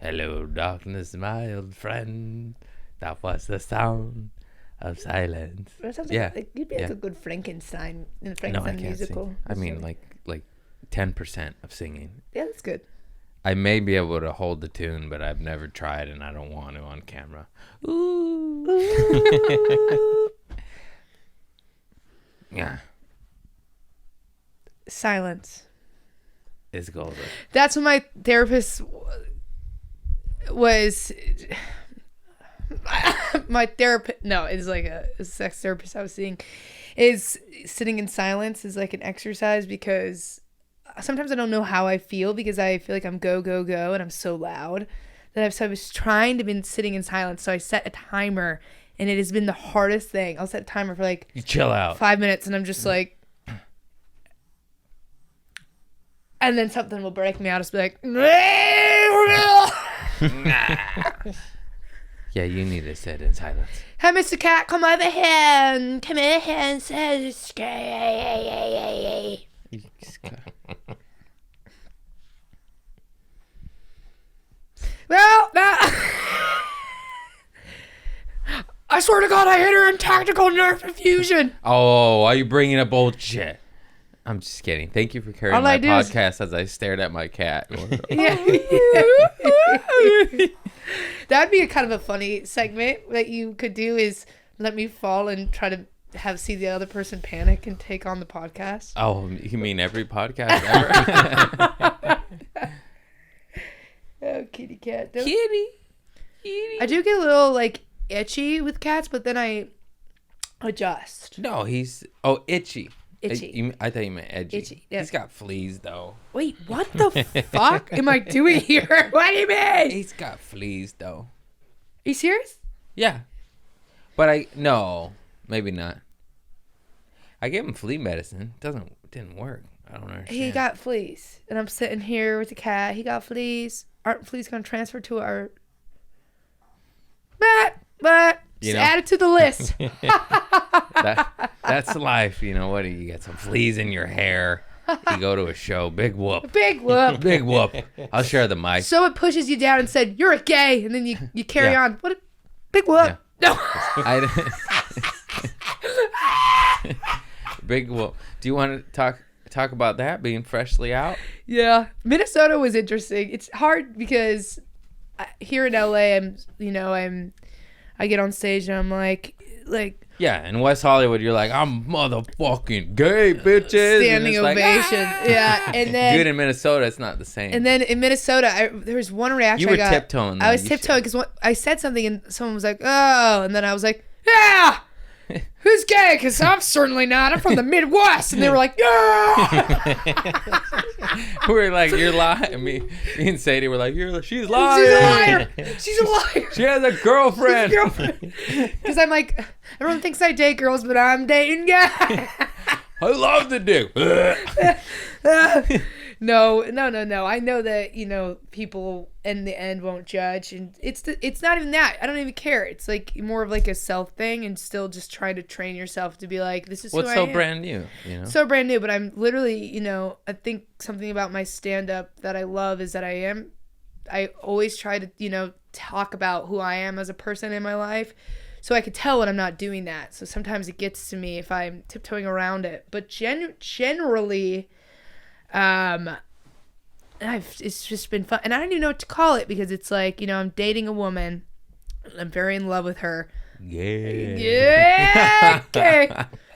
Hello, darkness, my old friend. That was the sound of silence. Like you'd be like a good Frankenstein in the Frankenstein musical. Sing. I mean, like 10% of singing. Yeah, that's good. I may be able to hold the tune, but I've never tried, and I don't want to on camera. Ooh. Yeah. Silence. Is golden. That's what my therapist was. My therapist, no, it's like a sex therapist I was seeing, is sitting in silence is like an exercise because sometimes I don't know how I feel because I feel like I'm go, go, go and I'm so loud that I was trying to be sitting in silence. So I set a timer and it has been the hardest thing. I'll set a timer for like you chill out 5 minutes and I'm just like, and then something will break me out. I'll just be like, yeah, you need to sit in silence. Hey, Mr. Cat, come over here and say scary. Well, I swear to God, I hit her in tactical nerf infusion. Oh, are you bringing up old shit? I'm just kidding. Thank you for carrying my podcast as I stared at my cat. That'd be a kind of a funny segment that you could do is let me fall and try to see the other person panic and take on the podcast. Oh, you mean every podcast ever? kitty cat. Kitty. I do get a little like itchy with cats, but then I adjust. No, itchy. Itchy. I thought you meant edgy. Itchy, yeah. He's got fleas though. Wait, what the fuck am I doing here? What do you mean? He's got fleas though. Are you serious? Yeah. But no, maybe not. I gave him flea medicine. Didn't work. I don't understand. He got fleas. And I'm sitting here with the cat. He got fleas. Aren't fleas going to transfer to our... But just add it to the list. That's life. You know what? You get some fleas in your hair. You go to a show. Big whoop. Big whoop. Big whoop. I'll share the mic. So it pushes you down and said, you're a gay. And then you carry on. What a big whoop. Yeah. No. Big whoop. Do you want to talk about that being freshly out? Yeah. Minnesota was interesting. It's hard because here in LA, I get on stage and I'm like. Yeah, in West Hollywood, you're like, I'm motherfucking gay, bitches. Standing ovation. Yeah, and then... Dude, in Minnesota, it's not the same. And then in Minnesota, there was one reaction I got. You were tiptoeing. I was tiptoeing because I said something and someone was like, oh, and then I was like, yeah, who's gay? Because I'm certainly not. I'm from the Midwest. And they were like, yeah. We were like, you're lying. Me and Sadie were like, she's lying. She's a liar. She's a liar. She has a girlfriend. Because I'm like, everyone thinks I date girls, but I'm dating guys. I love the dick. No. I know that, people in the end won't judge. And it's not even that. I don't even care. It's like more of like a self thing and still just trying to train yourself to be like, this is what's who I so am. brand new, So brand new, but I'm literally, I think something about my stand-up that I love is that I always try to, talk about who I am as a person in my life. So I could tell when I'm not doing that. So sometimes it gets to me if I'm tiptoeing around it. But generally, it's just been fun. And I don't even know what to call it because it's like, I'm dating a woman. I'm very in love with her. Yeah. Okay.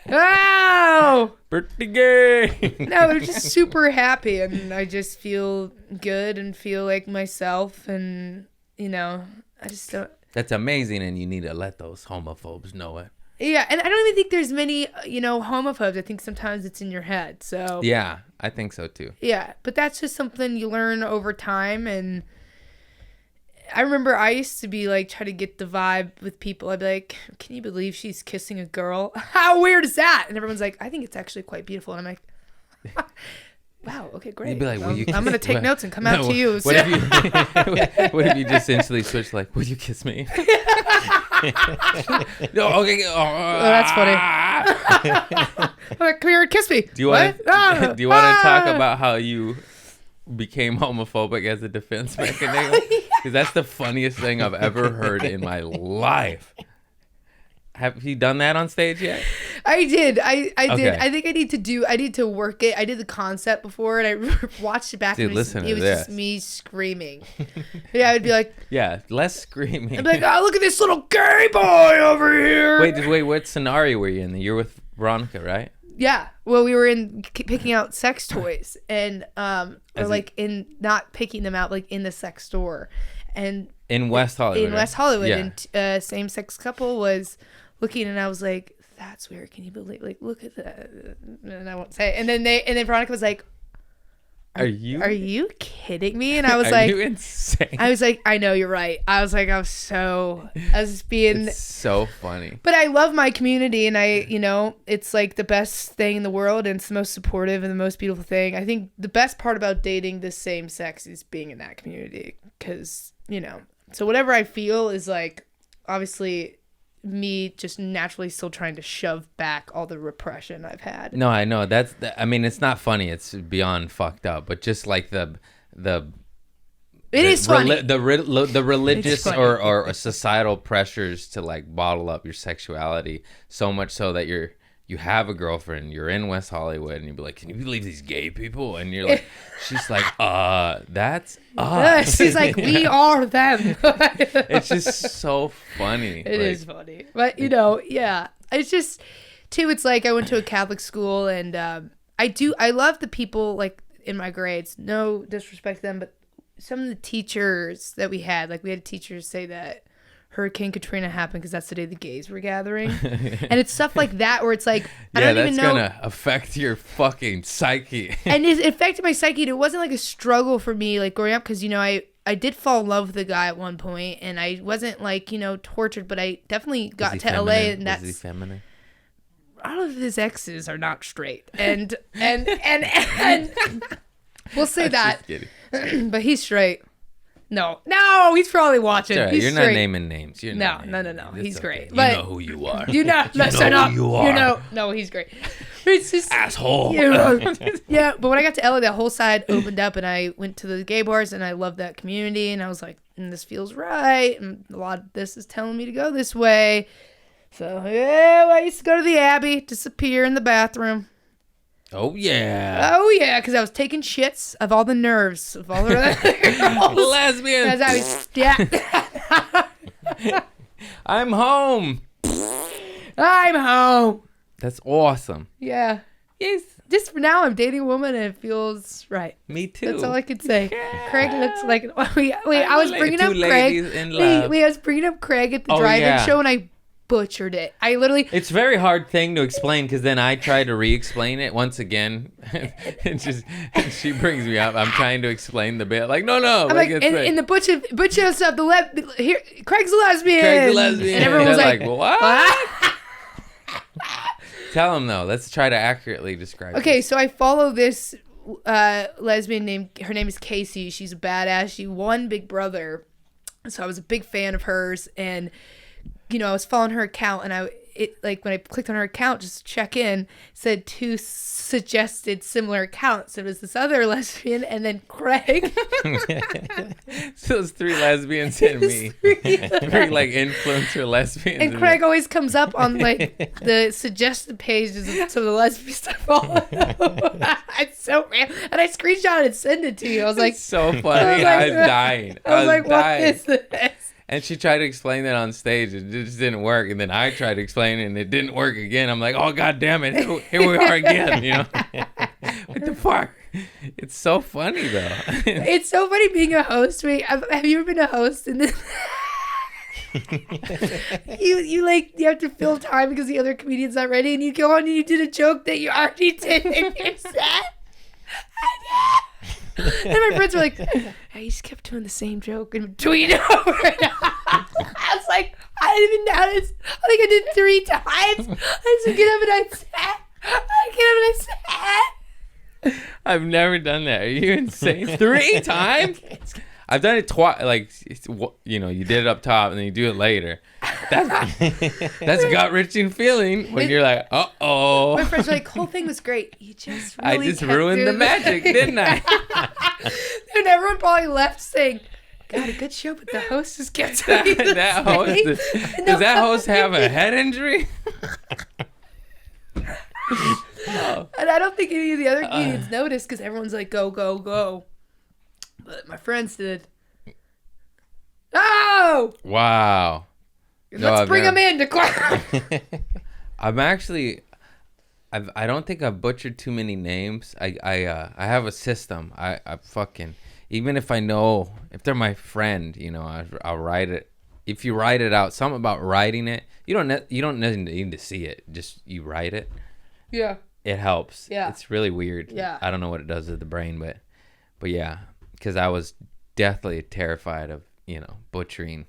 Oh. Pretty gay. No, I'm just super happy. And I just feel good and feel like myself. And, I just don't. That's amazing, and you need to let those homophobes know it. Yeah, and I don't even think there's many, homophobes. I think sometimes it's in your head. So yeah, I think so too. Yeah, but that's just something you learn over time. And I remember I used to be like, try to get the vibe with people. I'd be like, can you believe she's kissing a girl? How weird is that? And everyone's like, I think it's actually quite beautiful. And I'm like, wow, okay, great. You'd be like, I'm going to take notes and come out to you. What if you just instantly switch like, will you kiss me? No, okay. Oh, that's funny. I'm like, come here and kiss me. Do you want to talk about how you became homophobic as a defense mechanism? Because that's the funniest thing I've ever heard in my life. Have you done that on stage yet? I did. I Okay. did. I think I need to work it. I did the concept before and I watched it back. Dude, and it was just me screaming. Yeah, I would be like, yeah, less screaming. I'd be like, oh, look at this little gay boy over here. Wait, what scenario were you in? You're with Veronica, right? Yeah. Well, we were picking out sex toys and not picking them out, like in the sex store. And in West Hollywood. In West Hollywood. Yeah. And same-sex couple was looking and I was like, that's weird. Can you believe, like, look at that. And I won't say it. And then Veronica was like, are you kidding me? And I was like, are you insane? I was like, I know, you're right. I was just being. It's so funny. But I love my community and it's like the best thing in the world and it's the most supportive and the most beautiful thing. I think the best part about dating the same sex is being in that community because, so whatever I feel is like, obviously me just naturally still trying to shove back all the repression I've had. No, I know it's not funny. It's beyond fucked up, but just like the it is funny. The religious or societal pressures to like bottle up your sexuality so much so that you have a girlfriend, you're in West Hollywood, and you'd be like, can you believe these gay people? And you're like, she's like, that's us. She's like, we are them. It's just so funny. It is funny. But, yeah. It's just, too, it's like I went to a Catholic school, and I love the people, like, in my grades. No disrespect to them, but some of the teachers that we had, like we had teachers say that Hurricane Katrina happened because that's the day the gays were gathering. And it's stuff like that where it's like, I don't even know. Yeah, that's going to affect your fucking psyche. And it affected my psyche. It wasn't like a struggle for me like growing up because, you know, I did fall in love with a guy at one point and I wasn't like, you know, tortured, but I definitely got to LA and that's... Was he feminine? All of his exes are not straight. And we'll say that. But he's straight. No, he's probably watching. Right. He's You're straight. Not naming names. No. He's okay. great. You But know who you are. You know who you are. You know, no, he's great. It's just asshole. Yeah, but when I got to LA, that whole side opened up, and I went to the gay bars, and I loved that community, and I was like, this feels right, and a lot of this is telling me to go this way. So yeah, I used to go to the Abbey, disappear in the bathroom. Oh yeah, because I was taking shits of all the nerves of all the lesbians. I'm home. I'm home. That's awesome. Yeah. Yes. Just for now, I'm dating a woman and it feels right. Me too. That's all I could say. Yeah. Craig looks like. Wait, I was bringing up Craig. Wait, I was bringing up Craig at the drive-in show and I butchered it. I literally. It's a very hard thing to explain because then I try to re-explain it once again. She brings me up. I'm trying to explain the bit. Like, no. I'm like, in the butcher stuff, here, Craig's a lesbian. And everyone was like, what? Tell him though. Let's try to accurately describe. Okay, this. So I follow this lesbian her name is Casey. She's a badass. She won Big Brother, so I was a big fan of hers. And you know, I was following her account, and when I clicked on her account just to check in, it said 2 suggested similar accounts. It was this other lesbian and then Craig. So it's 3 lesbians and me. 3 like influencer lesbians. And Craig always comes up on like the suggested pages of some of the lesbians I follow. It's so random. And I screenshot it and send it to you. I was like, it's so funny. I was dying. I was like, what is this? And she tried to explain that on stage. It just didn't work. And then I tried to explain it, and it didn't work again. I'm like, oh, God damn it. Here we are again, you know? What the fuck? It's so funny, though. It's so funny being a host. Wait, have you ever been a host? And then you have to fill time because the other comedian's not ready, and you go on and you did a joke that you already did in your set. And my friends were like, I just kept doing the same joke and doing it over and over. I was like, I didn't even notice. I think I did 3 times. I just get up and I sat. I've never done that. Are you insane? 3 times? I've done it twice. Like, you know, you did it up top and then you do it later. That's gut-wrenching feeling when you're like, uh-oh. My friends were like, whole thing was great. You just really I just ruined the magic, didn't I? And everyone probably left saying, God, a good show, but the host just kept doing that host. Does that host have a head injury? And I don't think any of the other comedians noticed because everyone's like, go, go, go. But my friends did. Oh! Wow. Let's bring them in to clap. I'm actually... I don't think I've butchered too many names. I have a system. I fucking... Even if I know... If they're my friend, you know, I'll write it. If you write it out, something about writing it, you don't need to see it. Just you write it. Yeah. It helps. Yeah. It's really weird. Yeah. I don't know what it does to the brain, but yeah. Because I was deathly terrified of, you know, butchering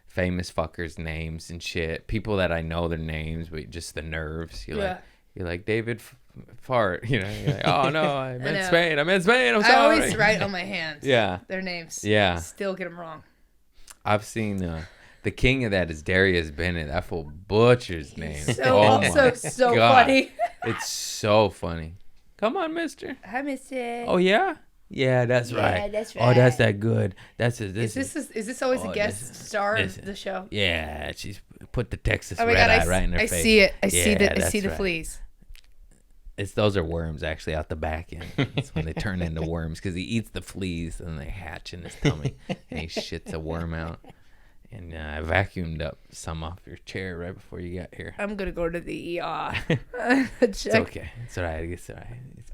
famous fuckers' names and shit. People that I know their names, but just the nerves. You're like David Fart. You know, you're like, oh no, I meant Spain. I'm sorry. I always write on my hands. Yeah. Their names. Yeah. Still get them wrong. I've seen the king of that is Darius Bennett. That fool butchers name. So funny. It's so funny. Come on, mister. Hi, mister. Oh yeah. Yeah, that's right. Yeah, that's right. Oh, that's that good. Is this always a guest star of the show? Yeah, she's put the Texas red eye right in her face. I see it. I see the fleas. Those are worms actually out the back end. It's when they turn into worms because he eats the fleas and they hatch in his tummy and he shits a worm out. And I vacuumed up some off your chair right before you got here. I'm gonna go to the ER. It's okay. It's all right.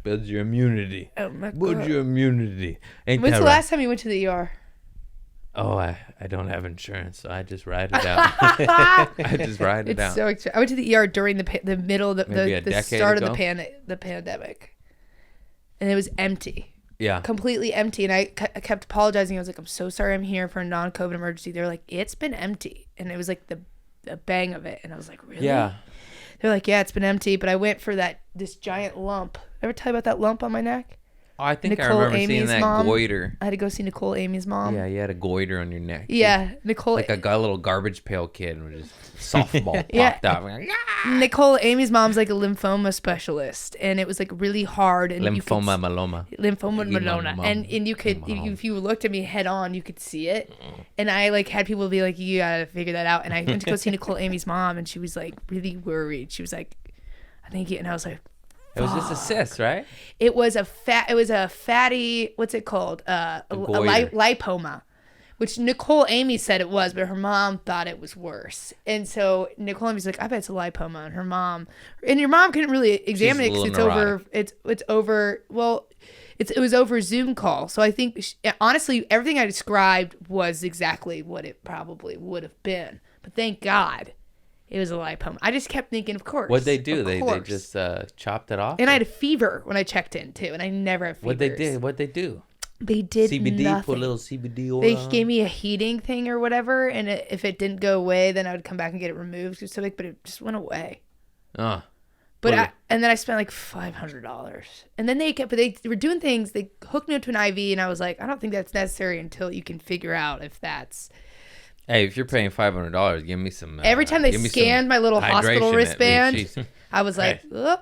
Builds your immunity. Oh my God. Builds your immunity. When's the last time you went to the ER? Oh, I don't have insurance, so I just ride it out. I just ride it out. So I went to the ER during the middle of the start ago? of the pandemic, and it was empty. Yeah. Completely empty, and I kept apologizing. I was like, I'm so sorry, I'm here for a non-COVID emergency. They're like, it's been empty, and it was like the bang of it, and I was like, really? Yeah. They're like, yeah, it's been empty, but I went for this giant lump. Ever tell you about that lump on my neck? Oh, I think Nicole I remember Amy's seeing that mom. goiter. I had to go see Nicole Amy's mom. Yeah, you had a goiter on your neck. Yeah, Nicole. Like a little garbage pail kid with his softball Yeah. popped out. Like, Nicole Amy's mom's like a lymphoma specialist, and it was like really hard. And lymphoma myeloma. Lymphoma You myeloma, mom. and you could if you looked at me head on, you could see it. And I like had people be like, you gotta figure that out. And I went to go see Nicole Amy's mom, and she was like really worried. She was like, I think, and I was like. It was just a cyst, right? It was a fatty, what's it called? A lipoma, which Nicole Amy said it was, but her mom thought it was worse. And so Nicole Amy's like, I bet it's a lipoma. And your mom couldn't really examine it because it was over Zoom call. So I think, honestly, everything I described was exactly what it probably would have been. But thank God. It was a lipoma. I just kept thinking, of course. What'd they do? They just chopped it off? And I had a fever when I checked in, too. And I never have fevers. What'd they do? They did CBD, nothing. put a little CBD oil They on. gave me a heating thing or whatever. And if it didn't go away, then I would come back and get it removed. But it just went away. Oh. And then I spent like $500. And then they were doing things. They hooked me up to an IV. And I was like, I don't think that's necessary until you can figure out if that's... Hey, if you're paying $500, give me some. Every time they scanned my little hospital wristband, I was like, oh.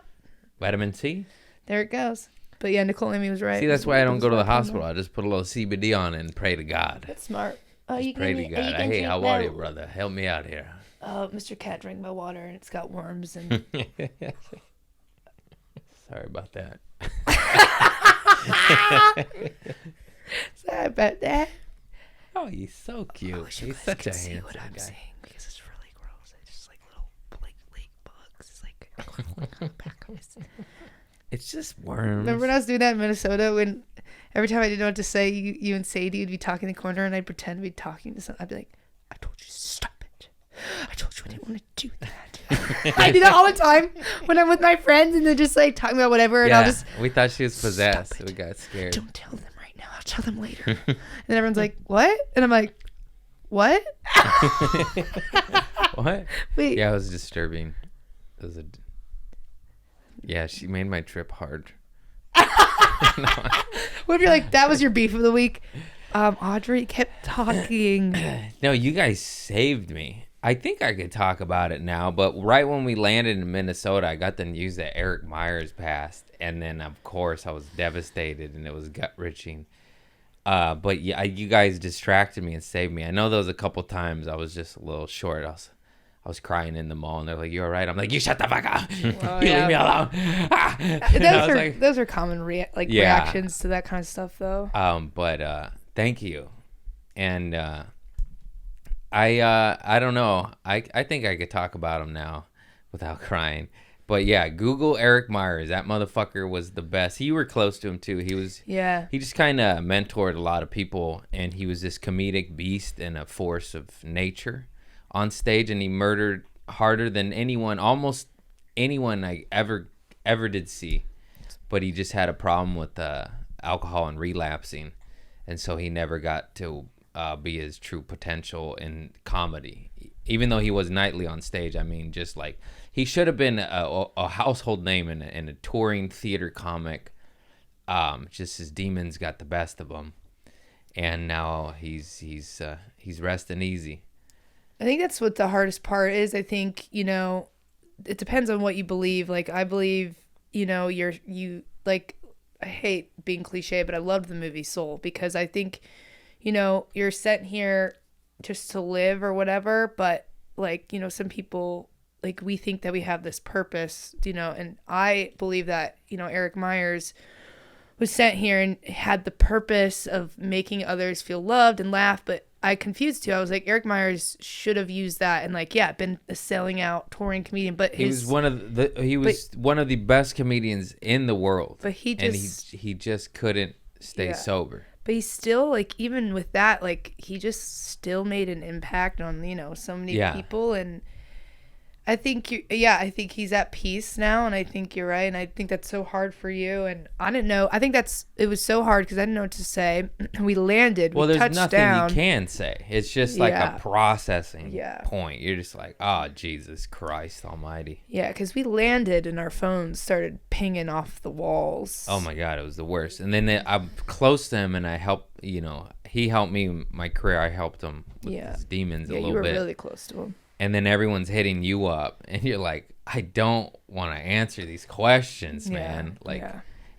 Vitamin C? There it goes. But yeah, Nicole Amy was right. See, that's why I don't go to the hospital. I just put a little CBD on it and pray to God. That's smart. Oh, just pray to God. Hey, how are you, brother? Help me out here. Oh, Mr. Cat drank my water and it's got worms and. Sorry about that. Sorry about that. Oh, he's so cute. He's such a handsome what I'm guy. saying because it's really gross. It's just like little lake bugs. It's like back of his... It's just worms. Remember when I was doing that in Minnesota when every time I didn't know what to say, you and Sadie would be talking in the corner and I'd pretend to be talking to someone. I'd be like, I told you to stop it. I told you I didn't want to do that. I do that all the time when I'm with my friends and they're just like talking about whatever. And I'll just. We thought she was possessed. We got scared. Don't tell them right now. I'll tell them later. And everyone's like, what? And I'm like, what? What? Wait. Yeah, it was disturbing. Yeah, she made my trip hard. What if you're like, that was your beef of the week? Audrey kept talking. No, you guys saved me. I think I could talk about it now, but right when we landed in Minnesota, I got the news that Eric Myers passed. And then, of course, I was devastated and it was gut-wrenching. But yeah, you guys distracted me and saved me. I know there was a couple times I was just a little short. I was crying in the mall, and they're like, "You all right?" I'm like, "You shut the fuck up! You leave me alone!" Those are common reactions to that kind of stuff, though. But thank you, and I don't know. I think I could talk about him now without crying. But yeah, Google Eric Myers. That motherfucker was the best. You were close to him too. He just kind of mentored a lot of people, and he was this comedic beast and a force of nature on stage, and he murdered harder than almost anyone I ever did see. But he just had a problem with alcohol and relapsing, and so he never got to be his true potential in comedy. Even though he was nightly on stage, I mean, just like he should have been a household name and a touring theater comic. Just his demons got the best of him, and now he's resting easy. I think that's what the hardest part is. I think, it depends on what you believe. Like, I believe, I hate being cliche, but I loved the movie Soul because I think, you're sent here just to live or whatever. But some people, we think that we have this purpose, and I believe that, Eric Myers was sent here and had the purpose of making others feel loved and laugh, but I confused too. I was like, Eric Myers should have used that and like, yeah, been a selling out touring comedian, but he was one of the best comedians in the world. But he just couldn't stay sober. But he's still like, even with that, like he just still made an impact on, you know, so many people. And I think he's at peace now, and I think you're right, and I think that's so hard for you. And I didn't know. I think it was so hard because I didn't know what to say. We landed. Well, we there's nothing down. you can say. It's just like a processing point. You're just like, oh, Jesus Christ Almighty. Yeah, because we landed and our phones started pinging off the walls. Oh my God, it was the worst. And then I'm close to him, and I helped. You know, he helped me in my career. I helped him with his demons a little bit. You were really close to him. And then everyone's hitting you up, and you're like, I don't want to answer these questions, man. Like,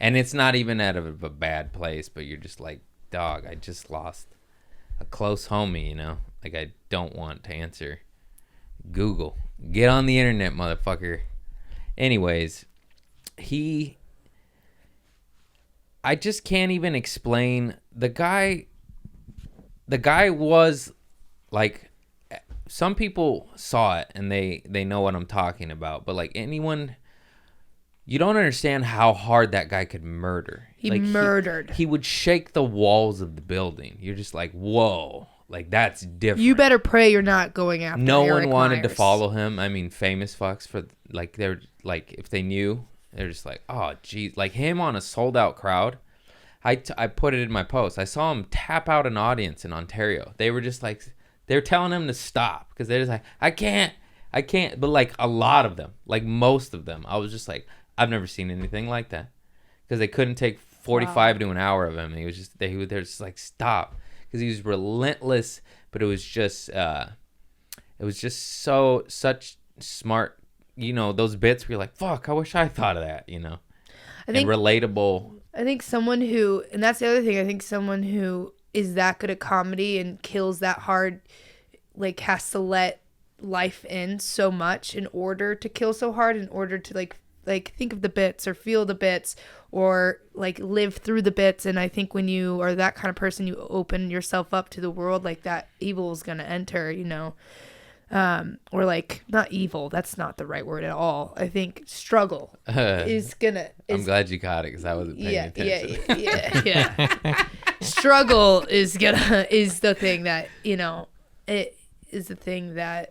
and it's not even out of a bad place, but you're just like, dog, I just lost a close homie, you know? Like, I don't want to answer Google. Get on the internet, motherfucker. Anyways, I just can't even explain. The guy was like, some people saw it and they know what I'm talking about, but like anyone, you don't understand how hard that guy could murder. He murdered. He would shake the walls of the building. You're just like, whoa, like that's different. You better pray you're not going after No Eric one wanted Myers. to follow him. I mean, famous fucks for like, they're like, if they knew, they're just like, oh geez, like him on a sold out crowd. I put it in my post. I saw him tap out an audience in Ontario. They were just like, they're telling him to stop because they're just like, I can't. But like a lot of them, like most of them, I was just like, I've never seen anything like that, because they couldn't take 45 to an hour of him. He was just, they're just like, stop, because he was relentless. But it was just such smart, you know, those bits where you're like, fuck, I wish I thought of that, you know, and relatable. I think someone who, and that's the other thing, I think someone who is that good at comedy and kills that hard, like has to let life in so much in order to kill so hard, in order to like think of the bits or feel the bits or like live through the bits. And I think when you are that kind of person, you open yourself up to the world, like that evil is going to enter, you know, or like not evil. That's not the right word at all. I think struggle is gonna. I'm glad you caught it because I wasn't paying attention. Yeah. Struggle is the thing that, you know, it is the thing that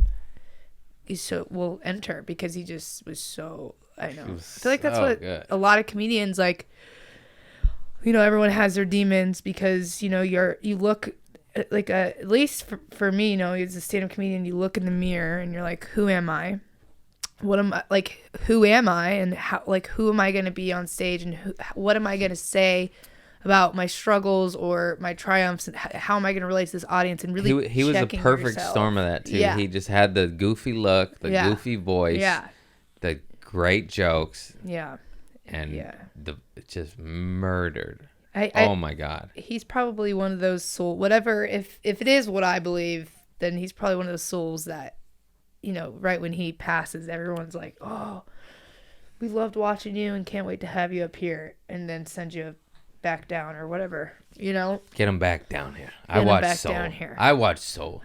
will enter, because he just was so, I know. I feel like that's what a lot of comedians, like, you know, everyone has their demons because, you know, you look like at least for me, you know, as a stand-up comedian, you look in the mirror and you're like, who am I? What am I, like, who am I? And how, like, who am I going to be on stage, and what am I going to say about my struggles or my triumphs, and how am I going to relate to this audience? And really, he was a perfect storm of that too. Yeah. He just had the goofy look, the goofy voice, the great jokes, and just murdered. Oh my God, he's probably one of those souls. Whatever, if it is what I believe, then he's probably one of those souls that, you know, right when he passes, everyone's like, oh, we loved watching you and can't wait to have you up here, and then send you back down or whatever, you know. Get him back down here. I watched Soul.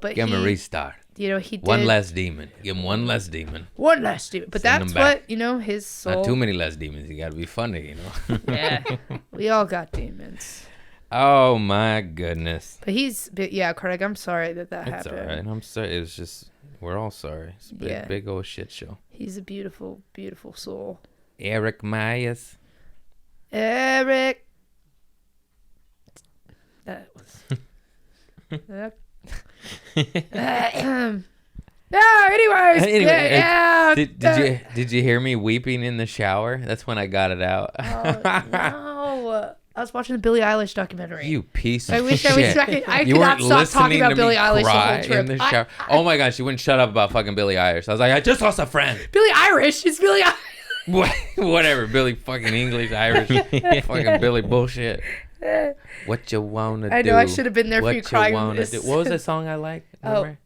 But give him a restart. You know, he did. One less demon. Give him one less demon. But that's what, you know, his soul. Not too many less demons. You got to be funny, you know. Yeah. We all got demons. Oh my goodness. But yeah, Craig, I'm sorry that happened. It's all right. I'm sorry. It was just, we're all sorry. It's a big old shit show. He's a beautiful, beautiful soul. Eric Myers. Eric. That was. Anyways. Did you hear me weeping in the shower? That's when I got it out. No. I was watching the Billie Eilish documentary. You piece of shit. I could not stop talking about Billie Eilish the whole trip. In the shower. Oh my gosh, she wouldn't shut up about fucking Billie Eilish. I was like, I just lost a friend. Billie Irish? It's Billie Eilish. Whatever, Billy fucking English, Irish, fucking Billy bullshit. What you wanna do? I know, I should have been there for you crying. What was the song I like? Oh,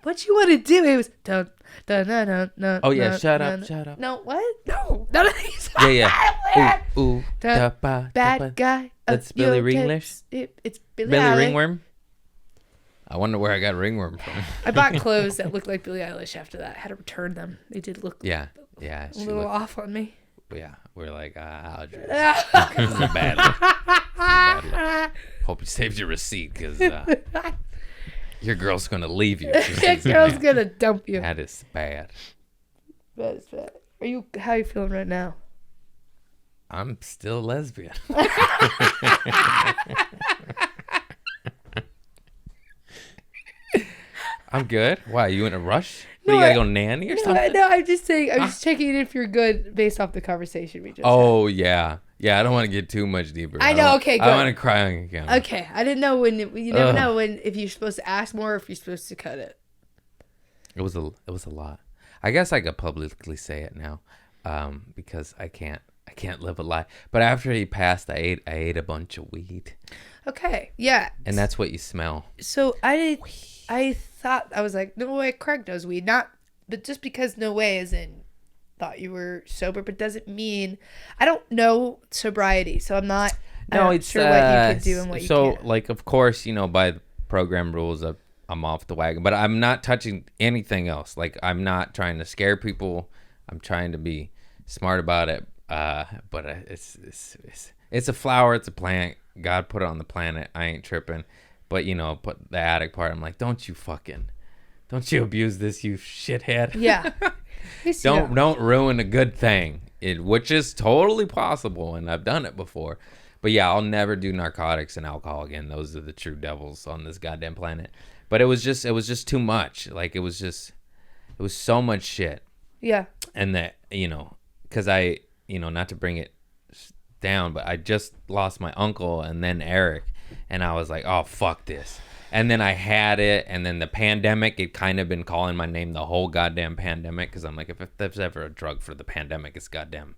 what you wanna do? It was dun dun dun dun dun. Oh yeah, shut up. No, what? No, none of these. Yeah. Ooh, bad guy. That's Billy English. It's Billy Ringworm. I wonder where I got ringworm from. I bought clothes that looked like Billie Eilish after that. I had to return them. They did look Yeah. a little off on me. Yeah. We're like, Audrey. This is a bad look. This is a bad look. Hope you saved your receipt because your girl's going to leave you. Your girl's going to dump you. That is bad. That is bad. How are you feeling right now? I'm still lesbian. I'm good. Why, you in a rush? No, you gotta go nanny or something? No, I'm just saying. I'm just checking if you're good based off the conversation we just had. Oh, yeah. Yeah, I don't want to get too much deeper. I know, okay, good. I want to cry on camera. Okay, I didn't know when. You never know if you're supposed to ask more or if you're supposed to cut it. It was a lot. I guess I could publicly say it now, because I can't live a lie. But after he passed, I ate a bunch of weed. Okay, yeah. And that's what you smell. So I thought, I was like, no way, Craig knows weed. But just because no way is in, thought you were sober, but doesn't mean, I don't know sobriety, so I'm not sure what you can do and what you can't. So, like, of course, by the program rules, I'm off the wagon, but I'm not touching anything else. Like, I'm not trying to scare people. I'm trying to be smart about it. But it's a flower. It's a plant. God put it on the planet. I ain't tripping. But, put the addict part. I'm like, don't you abuse this, you shithead. Yeah. Don't ruin a good thing. Which is totally possible, and I've done it before. But yeah, I'll never do narcotics and alcohol again. Those are the true devils on this goddamn planet. But it was just too much. Like, it was so much shit. Yeah. And that, because I, not to bring it down, but I just lost my uncle and then Eric. And I was like, oh, fuck this. And then I had it. And then the pandemic, it kind of been calling my name the whole goddamn pandemic. Because I'm like, if there's ever a drug for the pandemic, it's goddamn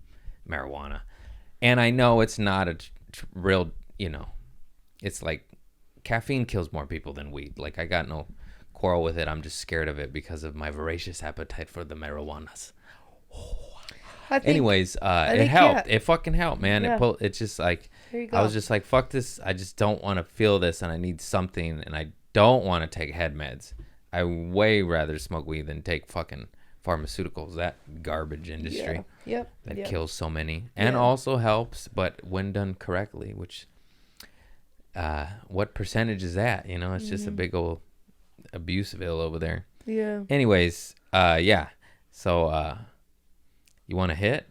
marijuana. And I know it's not a real, it's like caffeine kills more people than weed. Like, I got no quarrel with it. I'm just scared of it because of my voracious appetite for the marijuanas. Anyways, it helped. Yeah. It fucking helped, man. Yeah. It's just like, I was just like, fuck this. I just don't want to feel this, and I need something, and I don't want to take head meds. I way rather smoke weed than take fucking pharmaceuticals. That garbage industry. Yeah. That kills so many, and also helps, but when done correctly, which, what percentage is that? It's just a big old abuseville over there. Yeah. Anyways, yeah. So, you want to hit?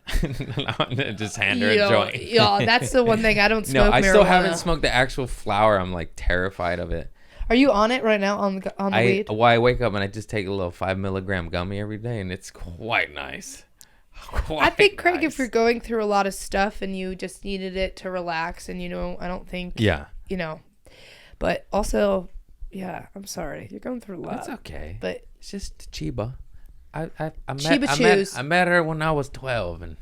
Just hand her a joint. Yeah, that's the one thing I don't smoke. No, I marijuana. still haven't smoked the actual flower. I'm like terrified of it. Are you on it right now on the weed? Well, I wake up and I just take a little 5 milligram gummy every day, and it's quite nice. I think, Craig, if you're going through a lot of stuff and you just needed it to relax, and I don't think. Yeah. But also, yeah, I'm sorry, you're going through a lot. That's okay. But it's just Chiba. I met her when I was 12, and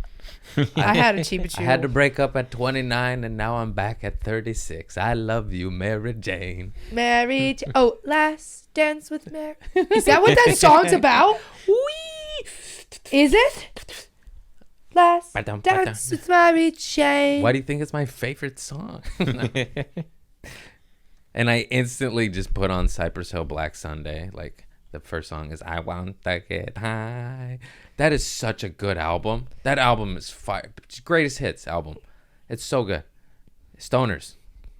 I had a Chiba Chew. I had to break up at 29, and now I'm back at 36. I love you, Mary Jane. Oh, Last Dance with Mary. Is that what that song's about? Is it? Last Dance with Mary Jane. Why do you think it's my favorite song? And I instantly just put on Cypress Hill Black Sunday, like. The first song is I Want to Get High. That is such a good album. That album is fire. Greatest hits album. It's so good. Stoners,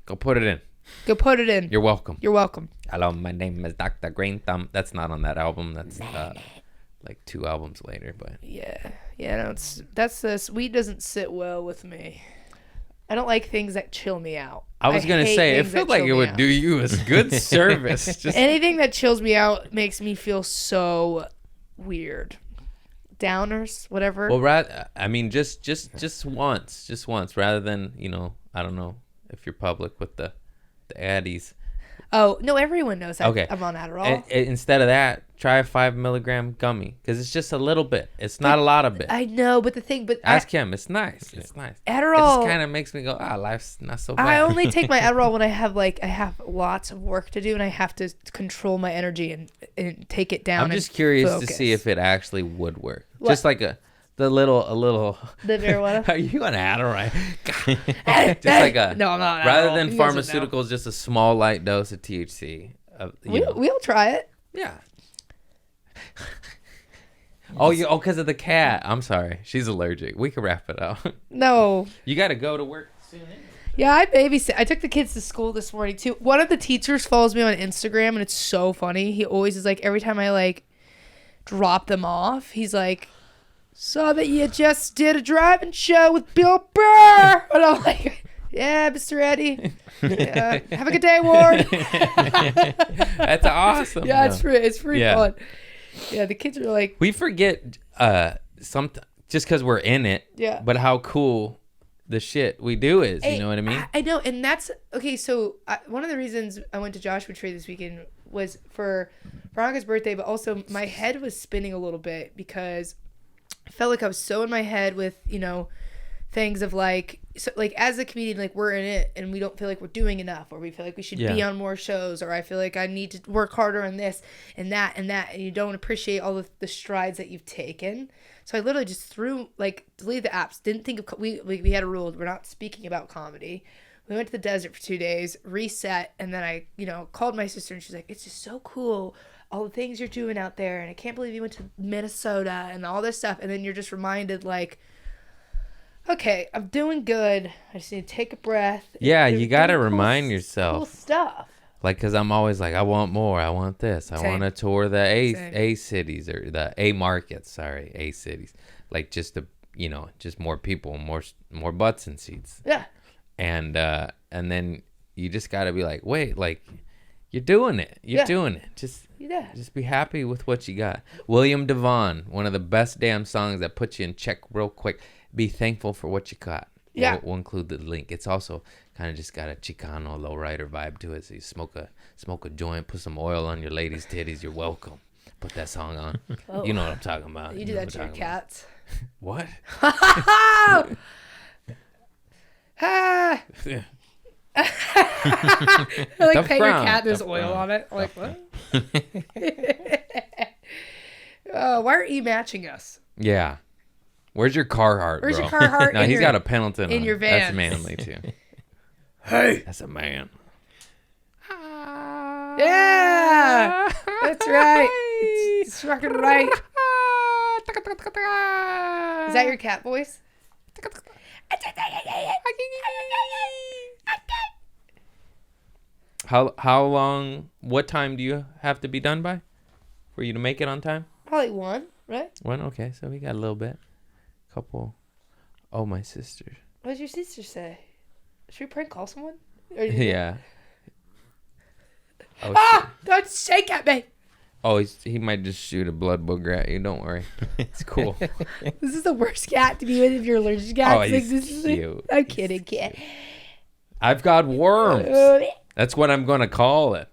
go put it in. Go put it in. You're welcome. You're welcome. Hello, my name is Dr. Green Thumb. That's not on that album. That's like 2 albums later. But yeah. No, that's this. Weed doesn't sit well with me. I don't like things that chill me out. I was going to say, it felt like it would do you a good service. Just anything that chills me out makes me feel so weird. Downers, whatever. Well, just once, rather than, I don't know if you're public with the Addies. Oh, no, everyone knows that. Okay. I'm on Adderall. Instead of that, try a 5 milligram gummy, because it's just a little bit. It's not a lot of it. I know, but ask him. It's nice. It's nice. Adderall. It just kind of makes me go, life's not so bad. I only take my Adderall when I have lots of work to do and I have to control my energy and take it down. I'm just curious to see if it actually would work. What? Just like a little. The marijuana. Are you on Adderall? Just like a. No, I'm not. Rather than pharmaceuticals, just a small light dose of THC. We'll try it. Yeah. Oh, because of the cat. I'm sorry. She's allergic. We can wrap it up. No. You got to go to work soon anyway. Yeah, I babysit. I took the kids to school this morning, too. One of the teachers follows me on Instagram, and it's so funny. He always is like, every time I, like, drop them off, he's like, saw that you just did a driving show with Bill Burr. And I'm like, yeah, Mr. Eddie. Have a good day, Ward. That's awesome. Yeah, it's pretty fun. Yeah, the kids are like... We forget just because we're in it, but how cool the shit we do is, you know what I mean? I know, and that's... Okay, so one of the reasons I went to Joshua Tree this weekend was for Veronica's birthday, but also my head was spinning a little bit because I felt like I was so in my head with, you know, things of like... So, like, as a comedian, like, we're in it, and we don't feel like we're doing enough, or we feel like we should be on more shows, or I feel like I need to work harder on this and that, and you don't appreciate all of the strides that you've taken. So I literally just deleted the apps. Didn't think of... We had a rule. We're not speaking about comedy. We went to the desert for 2 days, reset, and then I, you know, called my sister, and she's like, it's just so cool, all the things you're doing out there, and I can't believe you went to Minnesota, and all this stuff, and then you're just reminded, like... Okay, I'm doing good. I just need to take a breath. Yeah, you got to remind yourself. Cool stuff. Like, because I'm always like, I want more. I want this. I want to tour the A cities or the A markets. Sorry, A cities. Like, just just more people, more butts and seats. Yeah. And then you just got to be like, wait, like, you're doing it. You're doing it. Just be happy with what you got. William Devon, one of the best damn songs that puts you in check real quick. Be thankful for what you got. Yeah. We'll include the link. It's also kind of just got a Chicano lowrider vibe to it. So you smoke a joint, put some oil on your lady's titties. You're welcome. Put that song on. Oh. You know what I'm talking about. You do that to your cats. What? Like pet your cat, there's oil on it. Like, what? Why are you matching us? Yeah. Where's your Carhartt, Where's bro? your Carhartt? No, he's got a Pendleton in on. your van. That's manly, too. Hey! That's a man. Yeah! That's right. It's fucking right. Is that your cat voice? How long, what time do you have to be done by for you to make it on time? Probably 1, right? 1, okay, so we got a little bit. Couple. Oh, my sister. What does your sister say? Should we prank call someone? Yeah. Oh, don't shake at me. Oh, he might just shoot a blood booger at you. Don't worry. It's cool. This is the worst cat to be with if you're allergic to cats. Oh, he's cute. I'm kidding, kid. I've got worms. That's what I'm going to call it.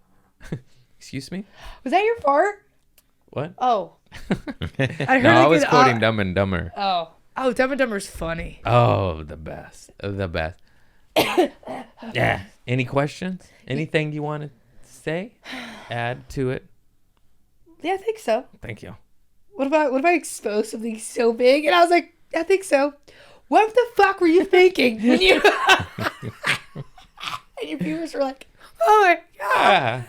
Excuse me? Was that your fart? What? Oh. I was quoting Dumb and Dumber. Oh, Dumb and Dumber's funny. Oh, the best. The best. Yeah. Any questions? Anything you want to say? Add to it? Yeah, I think so. Thank you. What if I expose something so big? And I was like, I think so. What the fuck were you thinking when you... And your viewers were like, oh my God.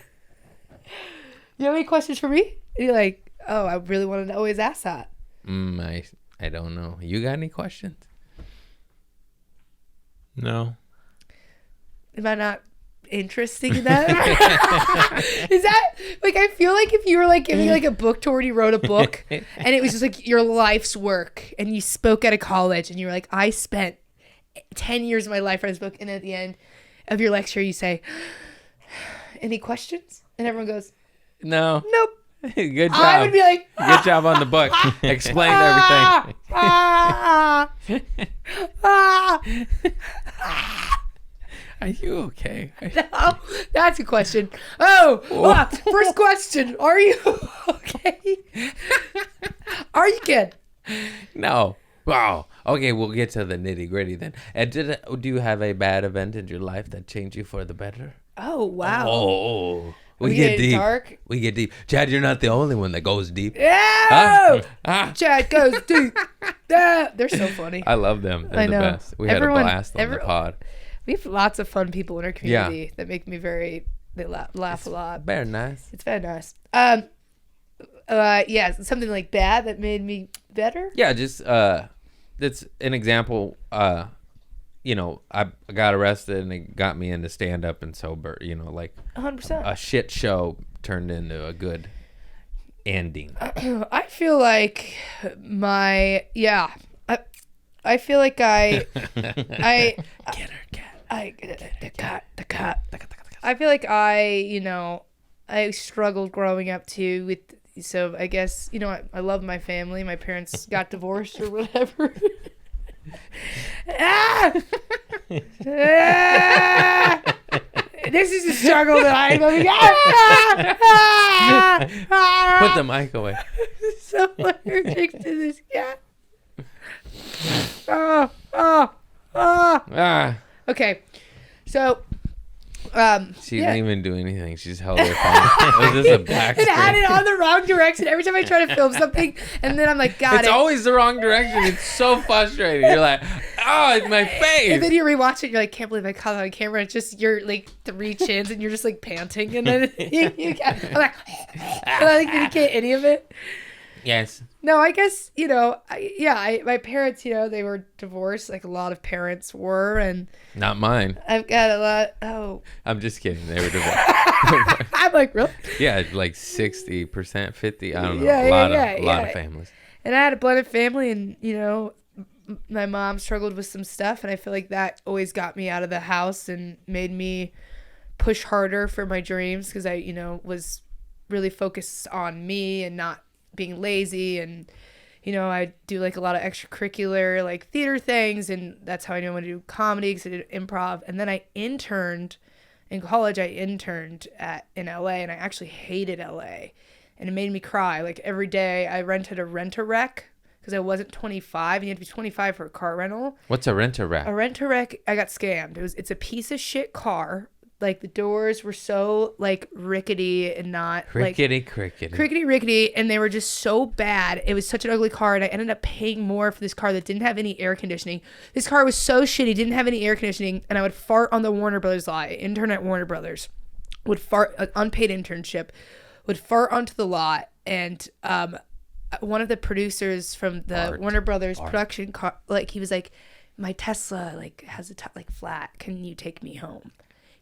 You have any questions for me? And you're like, oh, I really want to always ask that. I don't know. You got any questions? No. Am I not interesting in that? Is that like, I feel like if you were like giving like a book tour and you wrote a book and it was just like your life's work and you spoke out of college and you were like, I spent 10 years of my life writing this book, and at the end of your lecture you say, any questions? And everyone goes, no. Nope. Good job. I would be like, good job on the book. Explained everything. Are you okay? No, that's a question. Oh, first question. Are you okay? Are you good? No. Wow. Okay, we'll get to the nitty gritty then. And do you have a bad event in your life that changed you for the better? Oh, wow. Oh. We get deep. Dark? We get deep. Chad, you're not the only one that goes deep. Yeah. Chad goes deep. They're so funny. I love them. They're the best. We had a blast on the pod. We have lots of fun people in our community that make me very they laugh a lot. Very nice. It's very nice. Yeah, something like bad that made me better. Yeah, just that's an example. You know, I got arrested and it got me into stand up and sober. You know, like 100%. a shit show turned into a good ending. I feel like I feel like I Get her cat. the cat. I feel like I struggled growing up too with. So I guess, I love my family. My parents got divorced or whatever. This is a struggle that I'm Put the mic away. So allergic to this cat. Okay. So she didn't even do anything. She just held her phone. Was this a black and screen? had it on the wrong direction every time I try to film something, and then I'm like, it's always the wrong direction. It's so frustrating. You're like, oh, it's my face. And then you rewatch it, you're like, can't believe I caught it on camera. It's just your like 3 chins, and you're just like panting, and then I'm like, and I didn't get any of it. Yes. No, I guess, my parents, they were divorced, like a lot of parents were, and not mine. I've got a lot. Oh, I'm just kidding. They were divorced. I'm like, really? Yeah, like 60%, 50%. I don't know. A lot of families. And I had a blended family, and my mom struggled with some stuff, and I feel like that always got me out of the house and made me push harder for my dreams because I, was really focused on me and not being lazy. And I do like a lot of extracurricular like theater things, and that's how I know when to do comedy because I did improv. And then I interned in college. I interned in LA, and I actually hated LA, and it made me cry. Like every day I rented a rent-a-wreck because I wasn't 25, and you have to be 25 for a car rental. What's a rent-a-wreck? A rent-a-wreck, I got scammed. It's a piece of shit car. Like the doors were so like rickety and not crickety, and they were just so bad. It was such an ugly car, and I ended up paying more for this car that didn't have any air conditioning. This car was so shitty, didn't have any air conditioning, and I would fart on the Warner Brothers lot. Intern at Warner Brothers, would fart, an unpaid internship, would fart onto the lot, and one of the producers from the Warner Brothers production car, like he was like, my Tesla like has a flat. Can you take me home?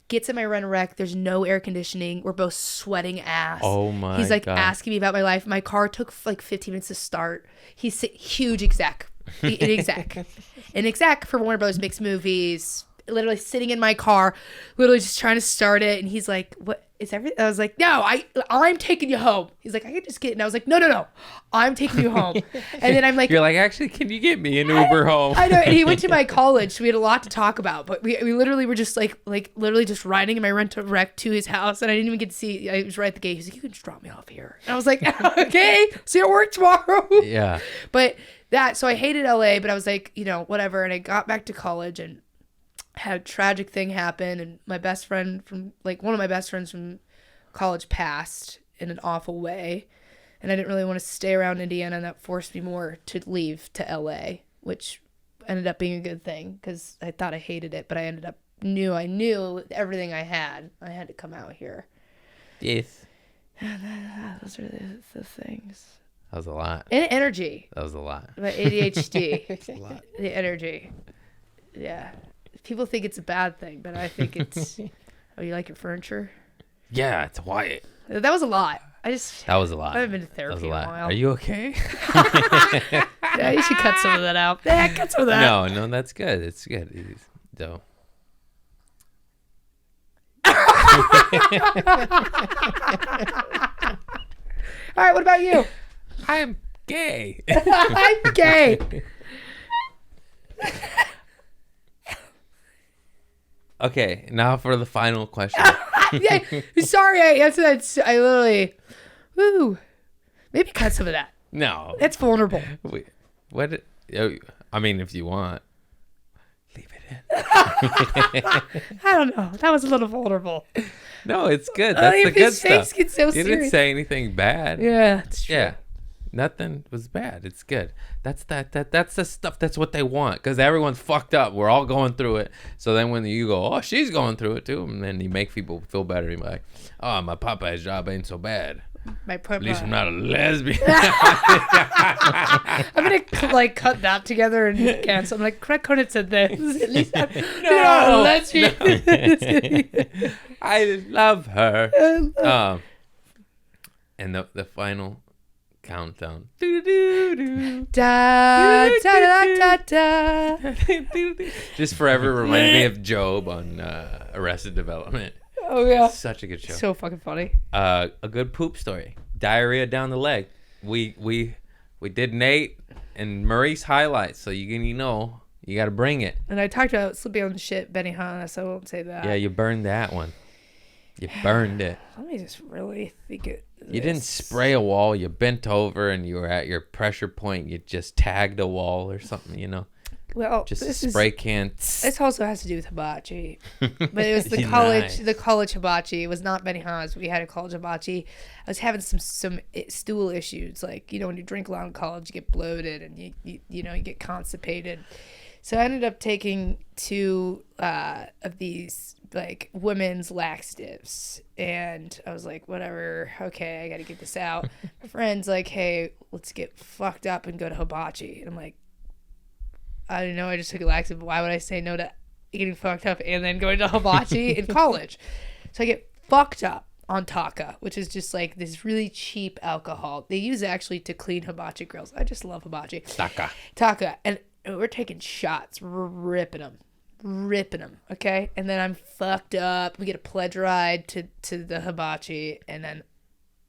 Gets in my rent-a-wreck. There's no air conditioning. We're both sweating ass. Oh my God. He's like asking me about my life. My car took like 15 minutes to start. He's huge exec. An exec for Warner Brothers, makes movies. Literally sitting in my car, literally just trying to start it. And he's like, what is everything? I was like, no, I'm taking you home. He's like, I can just get, and I was like, no, I'm taking you home. And then I'm like, you're like, actually, can you get me an Uber home? I know. And he went to my college, so we had a lot to talk about, but we literally were just like literally just riding in my rent-a-wreck to his house, and I didn't even get to see. I was right at the gate. He's like, you can just drop me off here. And I was like, okay, see you at work tomorrow. Yeah. But so I hated LA, but I was like, whatever. And I got back to college and had a tragic thing happen, and one of my best friends from college passed in an awful way, and I didn't really want to stay around Indiana, and that forced me more to leave to LA, which ended up being a good thing because I thought I hated it, but I knew everything I had to come out here. Yes. Those are the things. That was a lot. And energy. That was a lot. My ADHD. That's a lot. The energy. Yeah. People think it's a bad thing, but I think it's... Oh, you like your furniture? Yeah, it's white. That was a lot. That was a lot. I haven't been to therapy in a while. Are you okay? Yeah, you should cut some of that out. Yeah, cut some of that. No, that's good. It's good. Though. All right, what about you? I'm gay. I'm gay. Okay, now for the final question. Yeah, sorry, I answered that. I literally, maybe cut some of that. No, that's vulnerable. Wait, what? I mean, if you want, leave it in. I don't know. That was a little vulnerable. No, it's good. That's the good stuff. Face gets so you serious. didn't say anything bad. Yeah, it's true. Yeah. Nothing was bad. It's good. That's the stuff. That's what they want, because everyone's fucked up. We're all going through it. So then when you go, oh, she's going through it too, and then you make people feel better. You're like, oh, my Popeye's job ain't so bad. At least I'm not a lesbian. I'm gonna like cut that together and cancel. I'm like, Craig Conant said this. At least I'm not a lesbian. No. I love her. And the final countdown. Da, da, da, da, da. Just forever reminded me of Job on Arrested Development. Oh yeah, such a good show. So fucking funny. A good poop story. Diarrhea down the leg. We did Nate and Maurice highlights, so you got to bring it. And I talked about slipping on the shit Benihana, so I won't say that. Yeah, you burned that one. You burned it. Let me just really think it. You didn't spray a wall. You bent over and you were at your pressure point. You just tagged a wall or something, Well, just a spray can. This also has to do with hibachi, but it was the college hibachi. It was not Benihana's. We had a college hibachi. I was having some stool issues, like when you drink a lot in college, you get bloated and you get constipated. So I ended up taking 2 of these like women's laxatives, and I was like, whatever, okay, I gotta get this out. My friend's like, hey, let's get fucked up and go to hibachi, and I'm like, I don't know, I just took a laxative. Why would I say no to getting fucked up and then going to hibachi in college? So I get fucked up on Taka, which is just like this really cheap alcohol. They use actually to clean hibachi grills. I just love hibachi. Taka. And we're taking shots. We're ripping them. Okay? And then I'm fucked up. We get a pledge ride to the hibachi. And then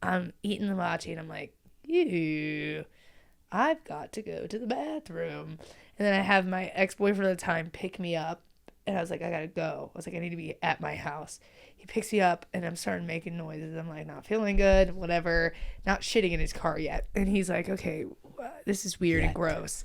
I'm eating the hibachi and I'm like, ew, I've got to go to the bathroom. And then I have my ex-boyfriend at the time pick me up. And I was like, I gotta go. I was like, I need to be at my house. He picks me up and I'm starting making noises. I'm like, not feeling good, whatever. Not shitting in his car yet. And he's like, okay, this is weird and gross.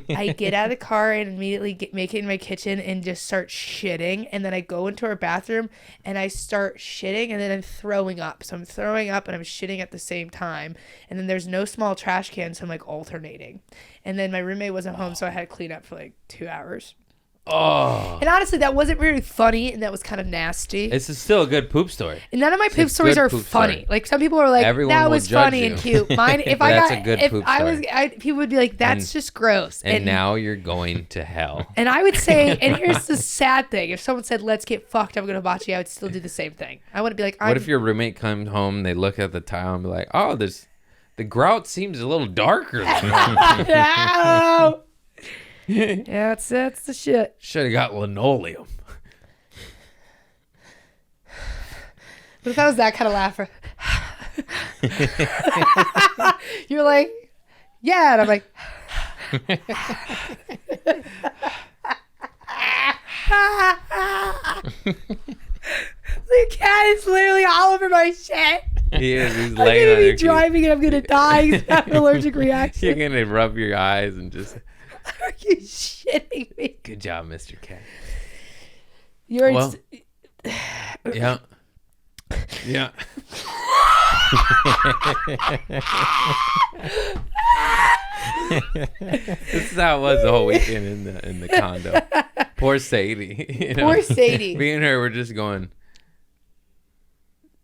I get out of the car and immediately make it in my kitchen and just start shitting. And then I go into our bathroom and I start shitting and then I'm throwing up. So I'm throwing up and I'm shitting at the same time. And then there's no small trash can, so I'm like alternating. And then my roommate wasn't home, so I had to clean up for like 2 hours. Oh. And honestly, that wasn't really funny, and that was kind of nasty. This is still a good poop story. And none of my poop stories are funny. Story. Like some people are like, that was funny and cute. Mine, if I got, if I was, people would be like, that's just gross. And now you're going to hell. And I would say, and here's the sad thing: if someone said, "Let's get fucked," I'm gonna hibachi, I would still do the same thing. I wouldn't be like, what if your roommate comes home, they look at the tile and be like, "Oh, the grout seems a little darker." No. Yeah, that's the shit. Should have got linoleum. But if I was that kind of laugher, you're like, yeah, and I'm like, the cat is literally all over my shit. He is. He's I'm laying gonna on your be driving and I'm gonna die. He's having an allergic reaction. You're gonna rub your eyes and just. Are you shitting me? Good job, Mr. K. You're well, yeah. Yeah. This is how it was the whole weekend in the condo. Poor Sadie. Poor Sadie. Me and her were just going.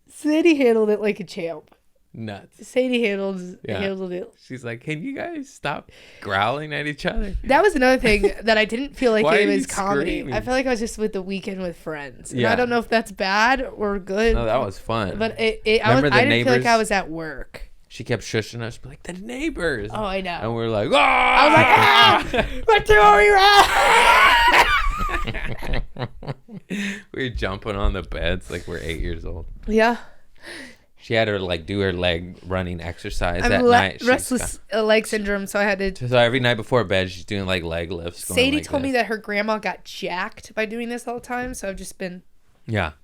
Sadie handled it like a champ. Nuts. Sadie handled it. She's like, can you guys stop growling at each other? That was another thing that I didn't feel like it was comedy. Screaming? I felt like I was just with the weekend with friends. And I don't know if that's bad or good. No, that was fun. But I didn't feel like I was at work. She kept shushing us, like, the neighbors. Oh, I know. And we're like, oh! I was like, what door are you at? We were jumping on the beds like we're 8 years old. Yeah. She had her do her leg running exercise that night. Restless leg syndrome, so I had to. So every night before bed, she's doing leg lifts. Sadie told me that her grandma got jacked by doing this all the time, so I've just been. Yeah.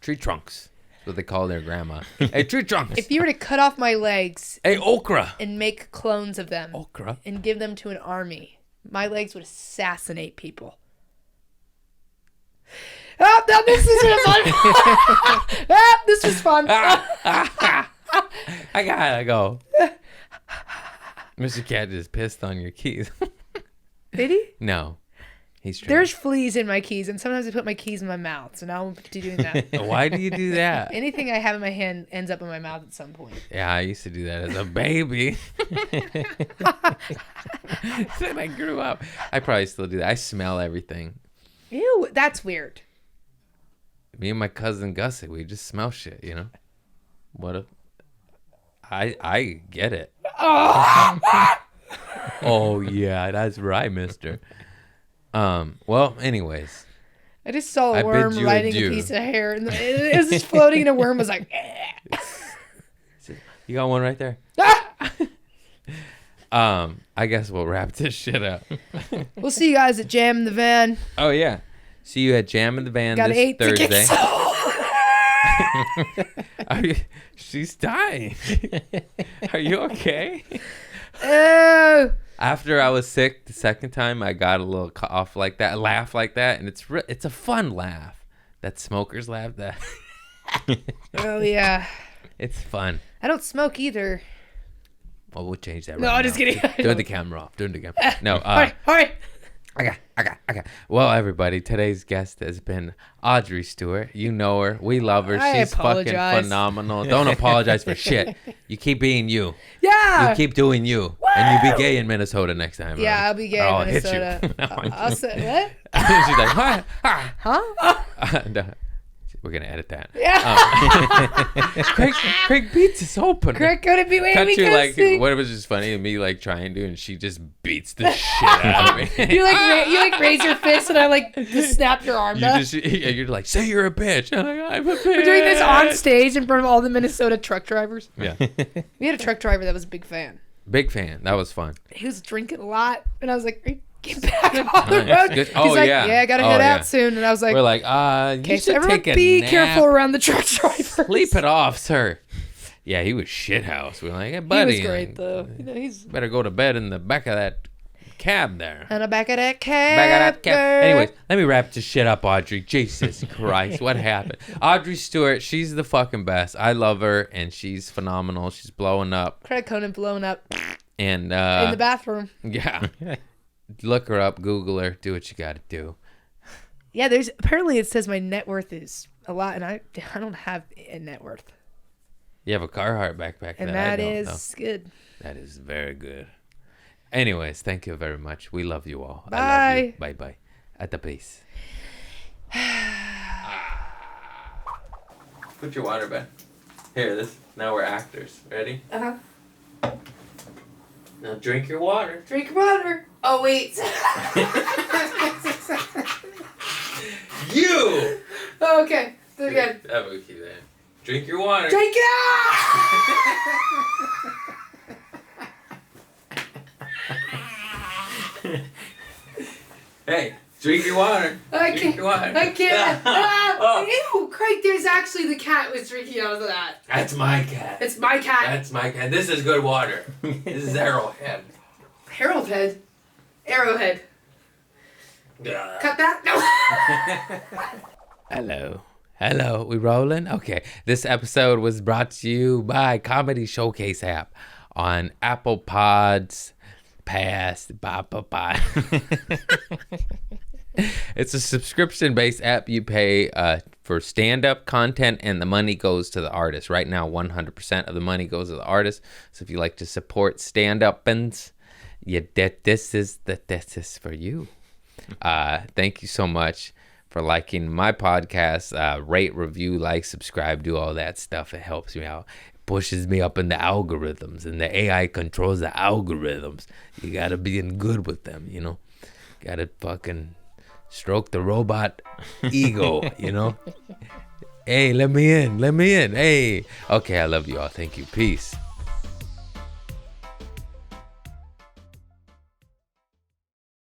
Tree trunks. That's what they call their grandma. Hey, tree trunks. If you were to cut off my legs. Hey, okra. And make clones of them. Okra. And give them to an army, my legs would assassinate people. Oh, no, this is fun. This was fun. I gotta go. Mr. Cat just pissed on your keys. Did he? No. He's trained. There's fleas in my keys, and sometimes I put my keys in my mouth, so now I'm doing that. Why do you do that? Anything I have in my hand ends up in my mouth at some point. Yeah, I used to do that as a baby. Then I grew up. I probably still do that. I smell everything. Ew, that's weird. Me and my cousin Gussie, we just smell shit, you know? What a... I get it. Oh, yeah, that's right, mister. Well, anyways. I just saw a worm riding a piece of hair, and it was just floating, and a worm was like... You got one right there. I guess we'll wrap this shit up. We'll see you guys at Jam in the Van. Oh, yeah. See you at Jam in the Van Got this 8 Thursday. Tickets. She's dying. Are you okay? Oh. After I was sick the second time, I got a little cough like that, laugh like that, and it's a fun laugh. That smokers laugh. That. Oh yeah. It's fun. I don't smoke either. Well, we'll change that. No, right I'm just kidding. Turn the camera off. Turn the camera. No. All right. Okay. Well, everybody, today's guest has been Audrey Stewart. You know her. We love her. She's fucking phenomenal. Don't apologize for shit. You keep being you. Yeah. You keep doing you. Woo! And you be gay in Minnesota next time. Yeah, I'll be gay in Minnesota. Hit you. I'll say, what? She's like, huh? No. We're going to edit that. Yeah. Craig beats his open. Craig couldn't be waiting. Country, like, what was just funny to me, like, trying to, and she just beats the shit out of me. You raise your fist, and I, like, just snap your arm back. You're like, say you're a bitch. I'm like, I'm a bitch. We're doing this on stage in front of all the Minnesota truck drivers. Yeah. We had a truck driver that was a big fan. Big fan. That was fun. He was drinking a lot, and I was like, get back on the road. Good. He's like, yeah, I gotta head out soon. And I was like, we're like, you should take a nap. Be careful around the truck drivers. Sleep it off, sir. Yeah, he was shithouse. We're like, hey, buddy. He was great, though. He's better go to bed in the back of that cab there. In the back of that cab. Anyways, let me wrap this shit up, Audrey. Jesus Christ, what happened? Audrey Stewart, she's the fucking best. I love her, and she's phenomenal. She's blowing up. Craig Conant blowing up. And in the bathroom. Yeah. Look her up, Google her, do what you got to do. Yeah, apparently it says my net worth is a lot, and I don't have a net worth. You have a Carhartt backpack, and that is good. That is very good. Anyways, thank you very much. We love you all. Bye. I love you. Bye. At the base. Put your water back. Here, now we're actors. Ready? Uh-huh. Now drink your water. Drink your water. Oh, wait. You! Oh, okay. Do it again. That would keep that. Drink your water. Drink it out! Hey, drink your water. I can't. Oh. Ew, Craig, there's actually the cat was drinking out of that. That's my cat. It's my cat. That's my cat. This is good water. This is Arrowhead. Arrowhead. Cut that? No. Hello. We rolling? Okay. This episode was brought to you by Comedy Showcase app on Apple Pods. It's a subscription-based app. You pay for stand-up content, and the money goes to the artist. Right now, 100% of the money goes to the artist. So if you like to support stand-uppins, this is for you. Thank you so much for liking my podcast. Rate, review, like, subscribe, do all that stuff. It helps me out. Pushes me up in the algorithms, and the AI controls the algorithms. You gotta be in good with them, you know. Gotta fucking stroke the robot ego, you know. Hey, let me in. Hey. Okay, I love you all. Thank you. Peace.